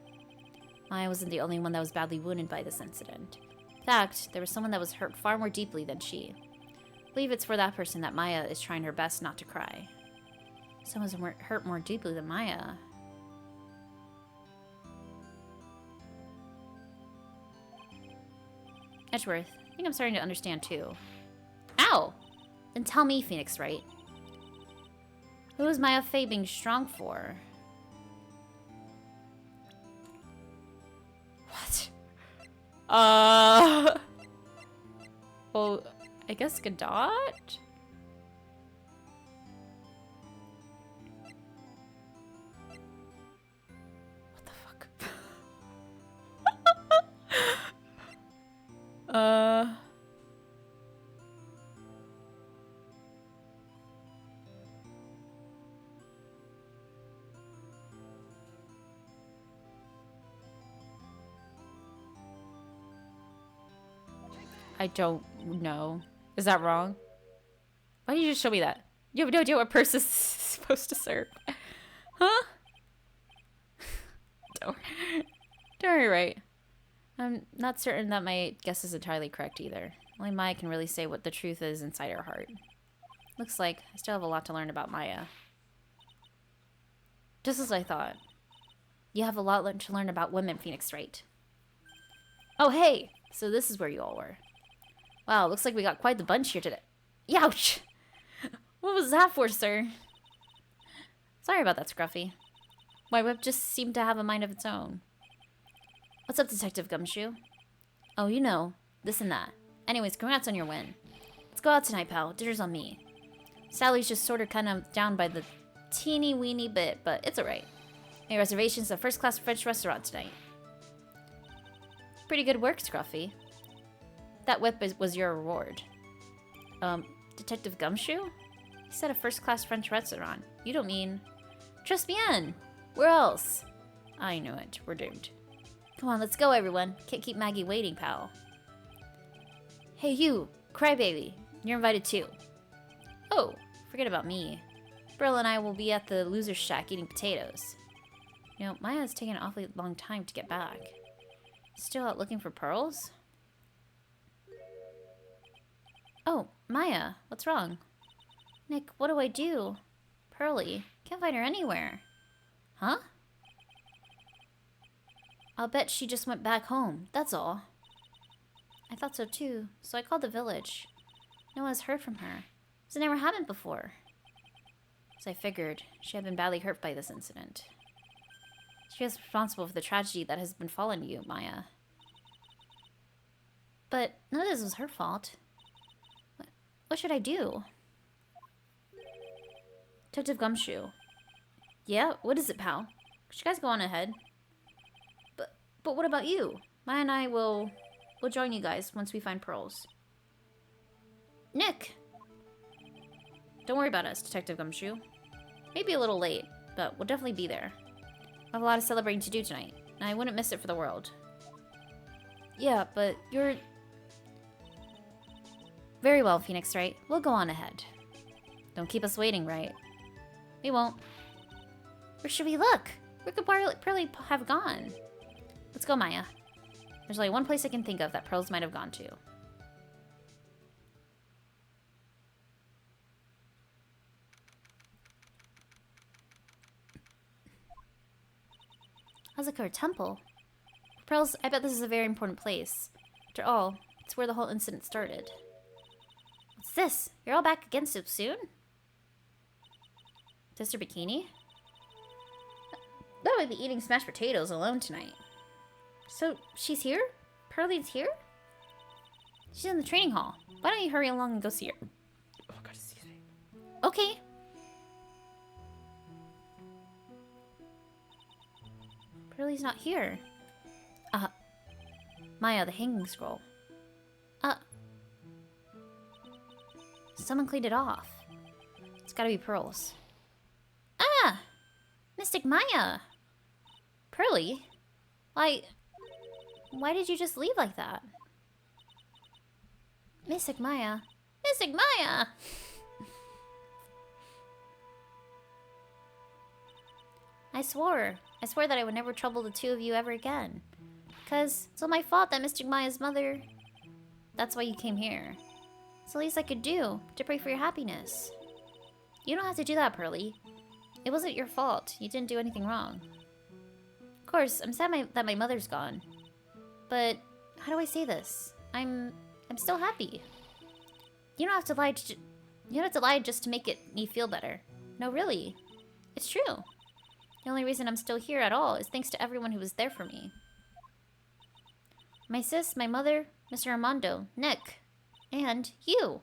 Maya wasn't the only one that was badly wounded by this incident. In fact, there was someone that was hurt far more deeply than she. I believe it's for that person that Maya is trying her best not to cry. Someone's hurt more deeply than Maya. Edgeworth, I think I'm starting to understand too. Ow! Then tell me, Phoenix Wright. Who is Maya Fey being strong for? What? Well, I guess Godot? What the fuck? I don't know. Is that wrong? Why did you just show me that? You have no idea what purse is supposed to serve. Huh? Don't, don't worry, right? I'm not certain that my guess is entirely correct either. Only Maya can really say what the truth is inside her heart. Looks like I still have a lot to learn about Maya. Just as I thought. You have a lot to learn about women, Phoenix Wright. Oh, hey! So this is where you all were. Wow, looks like we got quite the bunch here today. Youch! What was that for, sir? Sorry about that, Scruffy. My whip just seemed to have a mind of its own. What's up, Detective Gumshoe? Oh, you know, this and that. Anyways, congrats on your win. Let's go out tonight, pal. Dinner's on me. Sally's just sort of kind of down by the teeny weeny bit, but it's alright. Made reservations at a first-class French restaurant tonight. Pretty good work, Scruffy. That whip was your reward. Detective Gumshoe? He said a first-class French restaurant. You don't mean... Trust me in! Where else? I knew it. We're doomed. Come on, let's go, everyone. Can't keep Maggie waiting, pal. Hey, you! Crybaby. You're invited too. Oh, forget about me. Brill and I will be at the loser's shack eating potatoes. You know, Maya's taken an awfully long time to get back. Still out looking for pearls? Oh, Maya, what's wrong? Nick, what do I do? Pearly, can't find her anywhere. Huh? I'll bet she just went back home, that's all. I thought so too, so I called the village. No one has heard from her. This never happened before. As I figured, she had been badly hurt by this incident. She is responsible for the tragedy that has befallen you, Maya. But none of this was her fault. What should I do? Detective Gumshoe. Yeah, what is it, pal? Could you guys go on ahead? But what about you? Maya and I will join you guys once we find pearls. Nick! Don't worry about us, Detective Gumshoe. Maybe a little late, but we'll definitely be there. I have a lot of celebrating to do tonight, and I wouldn't miss it for the world. Yeah, but you're... Very well, Phoenix Wright. We'll go on ahead. Don't keep us waiting, right? We won't. Where should we look? Where could Pearly have gone? Let's go, Maya. There's only one place I can think of that pearls might have gone to. Hazakura Temple? Pearls, I bet this is a very important place. After all, it's where the whole incident started. What's this? You're all back again so soon? Sister Bikini? That would be eating smashed potatoes alone tonight. So, she's here? Pearly's here? She's in the training hall. Why don't you hurry along and go see her? Oh god, excuse me. Okay. Pearly's not here. Maya, the hanging scroll. Someone cleaned it off. It's gotta be pearls. Ah! Mystic Maya! Pearly? Why did you just leave like that? Mystic Maya. Mystic Maya! I swore that I would never trouble the two of you ever again. 'Cause it's all my fault that Mystic Maya's mother... That's why you came here. It's the least I could do, to pray for your happiness. You don't have to do that, Pearly. It wasn't your fault. You didn't do anything wrong. Of course, I'm sad that my mother's gone. But, how do I say this? I'm still happy. You don't have to lie just to make me feel better. No, really. It's true. The only reason I'm still here at all is thanks to everyone who was there for me. My sis, my mother, Mr. Armando, Nick, and you.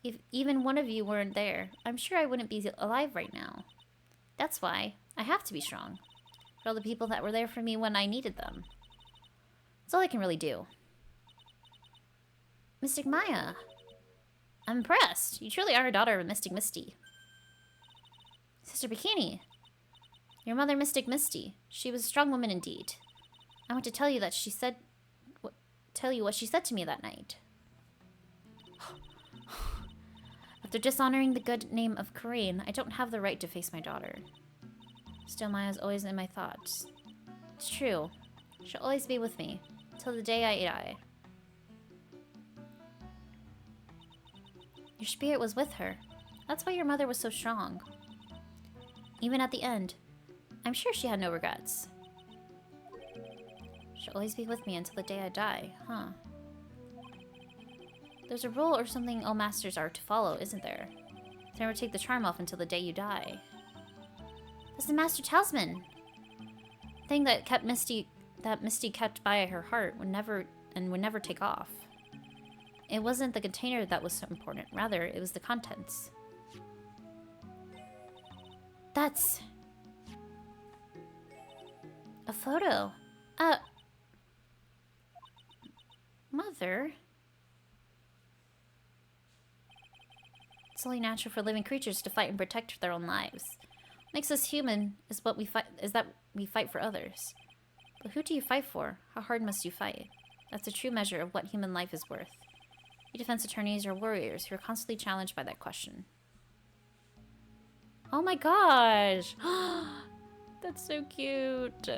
If even one of you weren't there, I'm sure I wouldn't be alive right now. That's why I have to be strong. For all the people that were there for me when I needed them. That's all I can really do. Mystic Maya. I'm impressed. You truly are a daughter of Mystic Misty. Sister Bikini. Your mother, Mystic Misty. She was a strong woman indeed. I want to tell you that she said tell you what she said to me that night. After dishonoring the good name of Corinne, I don't have the right to face my daughter. Still, Maya's always in my thoughts. It's true. She'll always be with me, till the day I die. Your spirit was with her. That's why your mother was so strong. Even at the end, I'm sure she had no regrets. She'll always be with me until the day I die, huh? There's a rule or something all masters are to follow, isn't there? To never take the charm off until the day you die. That's the master talisman! Thing that Misty kept by her heart would never take off. It wasn't the container that was so important, rather, it was the contents. That's a photo. Mother? It's only natural for living creatures to fight and protect their own lives. What makes us human is that we fight for others. But who do you fight for? How hard must you fight? That's a true measure of what human life is worth. You defense attorneys are warriors who are constantly challenged by that question. Oh my gosh! That's so cute!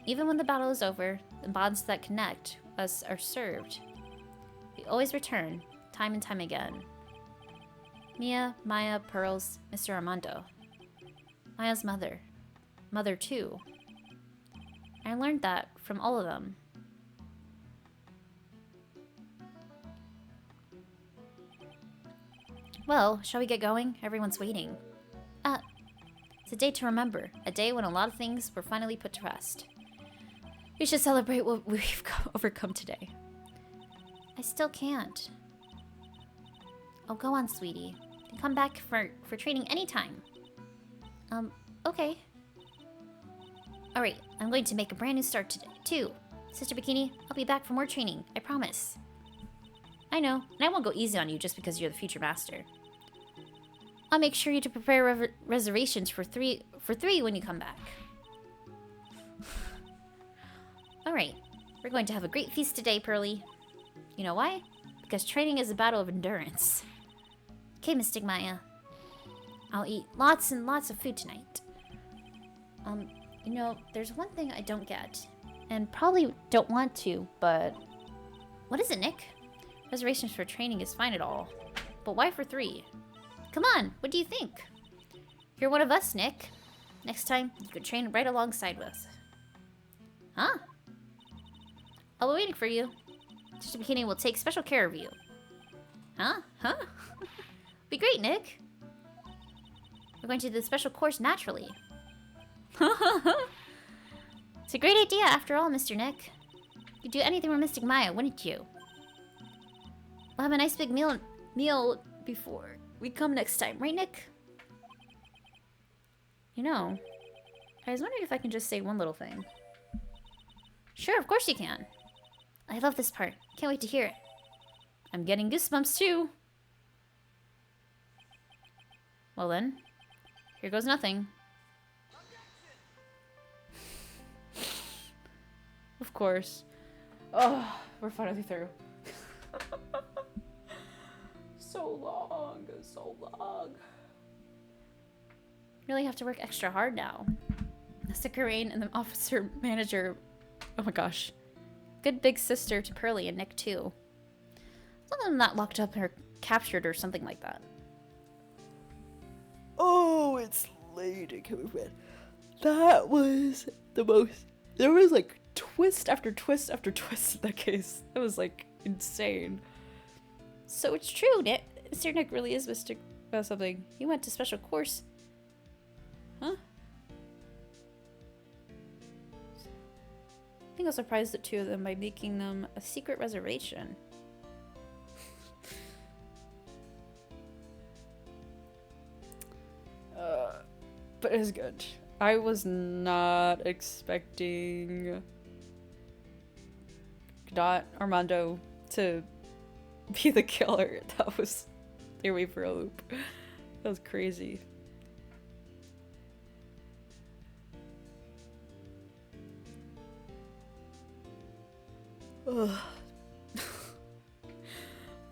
Even when the battle is over, the bonds that connect us are served. We always return, time and time again. Mia, Maya, Pearls, Mr. Armando. Maya's mother. Mother too. I learned that from all of them. Well, shall we get going? Everyone's waiting. It's a day to remember. A day when a lot of things were finally put to rest. We should celebrate what we've overcome today. I still can't. Oh, go on, sweetie. You can come back for training anytime. Okay. Alright, I'm going to make a brand new start today, too. Sister Bikini, I'll be back for more training. I promise. I know, and I won't go easy on you just because you're the future master. I'll make sure you to prepare reservations for three when you come back. Alright, we're going to have a great feast today, Pearly. You know why? Because training is a battle of endurance. Okay, Mystic Maya. I'll eat lots and lots of food tonight. You know, there's one thing I don't get. And probably don't want to, but... What is it, Nick? Reservations for training is fine at all. But why for 3? Come on, what do you think? You're one of us, Nick. Next time, you could train right alongside with us. Huh? I'll be waiting for you. Sister Bikini will take special care of you. Huh? Huh? Be great, Nick. We're going to do the special course naturally. It's a great idea after all, Mr. Nick. You'd do anything for Mystic Maya, wouldn't you? We'll have a nice big meal before we come next time, right, Nick? You know, I was wondering if I can just say one little thing. Sure, of course you can. I love this part. Can't wait to hear it. I'm getting goosebumps too. Well then, here goes nothing. Of course. Oh, we're finally through. So long, so long. Really have to work extra hard now. The Sycarine and the officer manager. Oh my gosh. Good big sister to Pearly and Nick too. Some of them not locked up or captured or something like that. Oh, it's late and coming in. That was the most. There was like twist after twist after twist in that case. That was like insane. So it's true, Nick. Mr. Nick really is mystic about something. He went to special course. Huh? I think I'll surprise the two of them by making them a secret reservation. But it's good. I was not expecting Armando to be the killer. That was their way for a loop. That was crazy.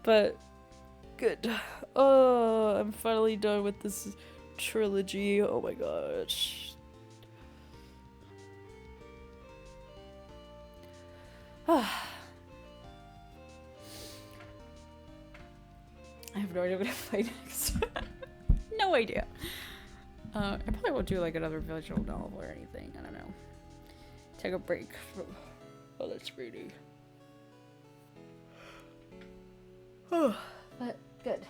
But good. Oh, I'm finally done with this trilogy. Oh my gosh. I have no idea what I'm gonna play next. No idea. I probably won't do like another visual novel or anything. I don't know. Take a break from all this reading. But good.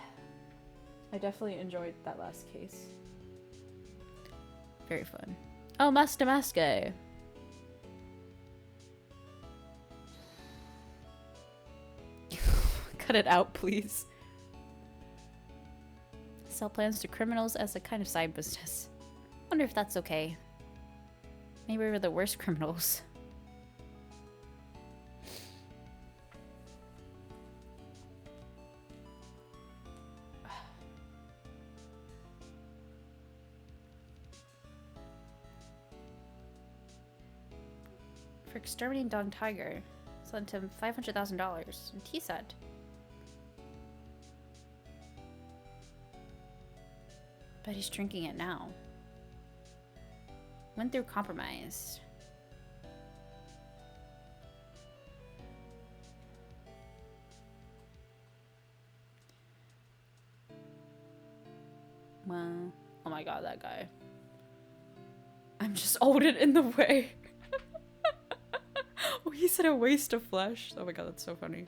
I definitely enjoyed that last case. Very fun. Oh, Maske. Cut it out, please. Sell plans to criminals as a kind of side business. Wonder if that's okay. Maybe we're the worst criminals. For exterminating dog tiger, sent him $500,000 in tea set. But he's drinking it now. Went through compromise. Well, oh my god, that guy. I'm just holding in the way. Oh, he said a waste of flesh. Oh my god, that's so funny.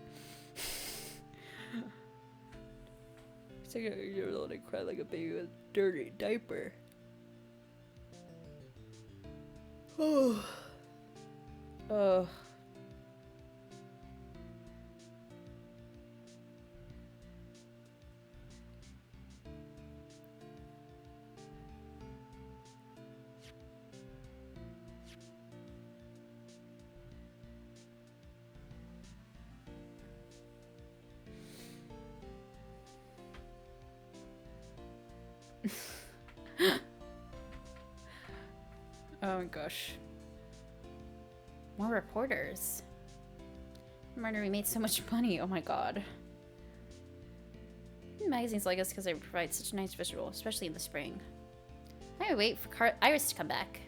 It's like you're letting it cry like a baby with a dirty diaper. Oh. Oh. Oh my gosh. More reporters. Murder, we made so much money. Oh my god. Magazines like us because they provide such a nice visual, especially in the spring. I wait for Iris to come back.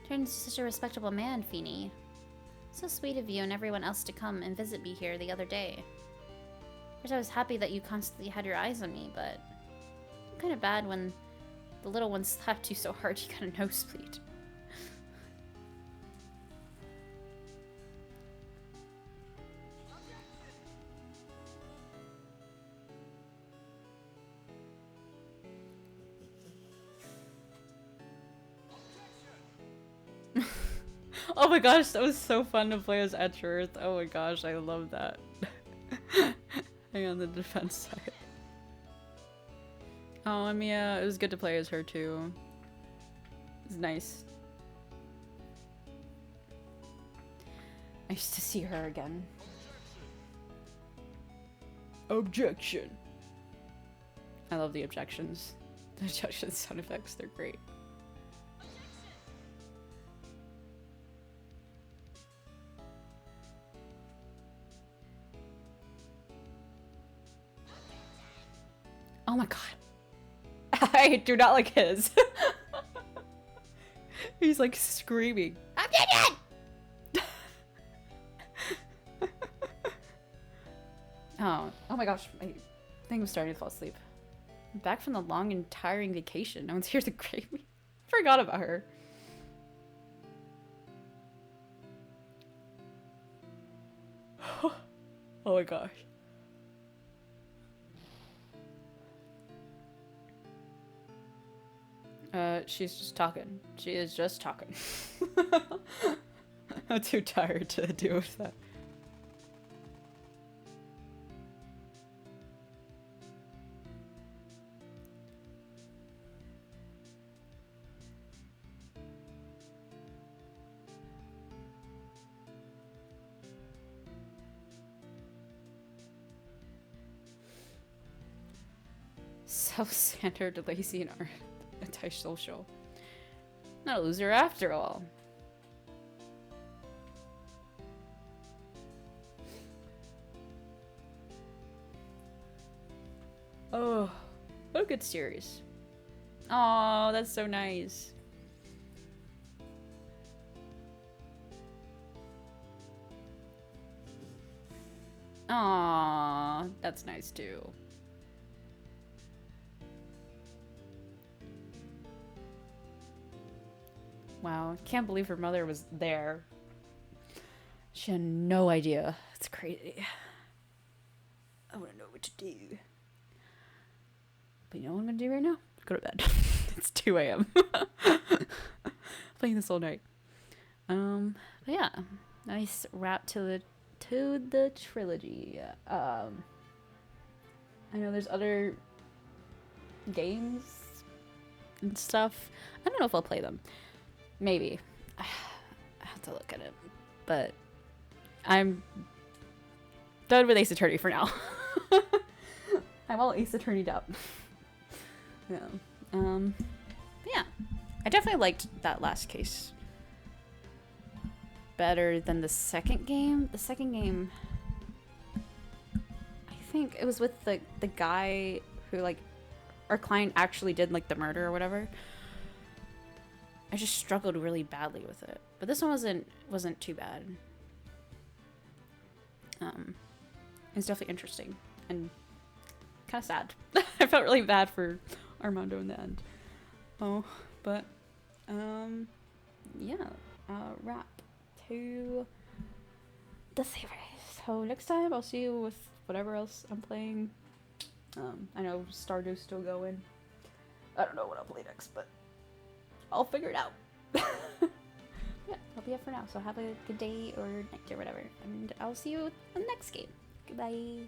Turned into such a respectable man, Feeny. So sweet of you and everyone else to come and visit me here the other day. Of course, I was happy that you constantly had your eyes on me, but kind of bad when the little one slapped you so hard you got a nosebleed. Oh my gosh, that was so fun to play as Etchworth. Oh my gosh, I love that. Hang on the defense side. Oh, and yeah, it was good to play as her too. It's nice. Nice to see her again. Objection. I love the objections. The objection sound effects, they're great. Oh my god. I do not like his. He's like screaming. Objection! Oh my gosh, my thing was starting to fall asleep. I'm back from the long and tiring vacation. No one's here to grave me. I forgot about her. Oh my gosh. She's just talking. She is just talking. I'm too tired to deal with that. Self-centered, lazy, and antisocial. Not a loser after all. Oh, what a good series. Oh, that's so nice. Aw, that's nice too. Wow, can't believe her mother was there. She had no idea. It's crazy. I want to know what to do. But you know what I'm gonna do right now? Go to bed. It's 2 a.m. Playing this all night. But yeah, nice wrap to the trilogy. I know there's other games and stuff. I don't know if I'll play them. Maybe. I have to look at it. But I'm done with Ace Attorney for now. I'm all Ace Attorney'd up. Yeah. Yeah. I definitely liked that last case better than the second game. The second game, I think it was with the guy who, like, our client actually did, like, the murder or whatever. I just struggled really badly with it. But this one wasn't too bad. It was definitely interesting and kind of sad. I felt really bad for Armando in the end. Oh, but yeah, wrap to the series. So next time I'll see you with whatever else I'm playing. I know Stardew's still going. I don't know what I'll play next, but I'll figure it out. Yeah, I'll be up for now. So have a good day or night or whatever, and I'll see you in the next game. Goodbye.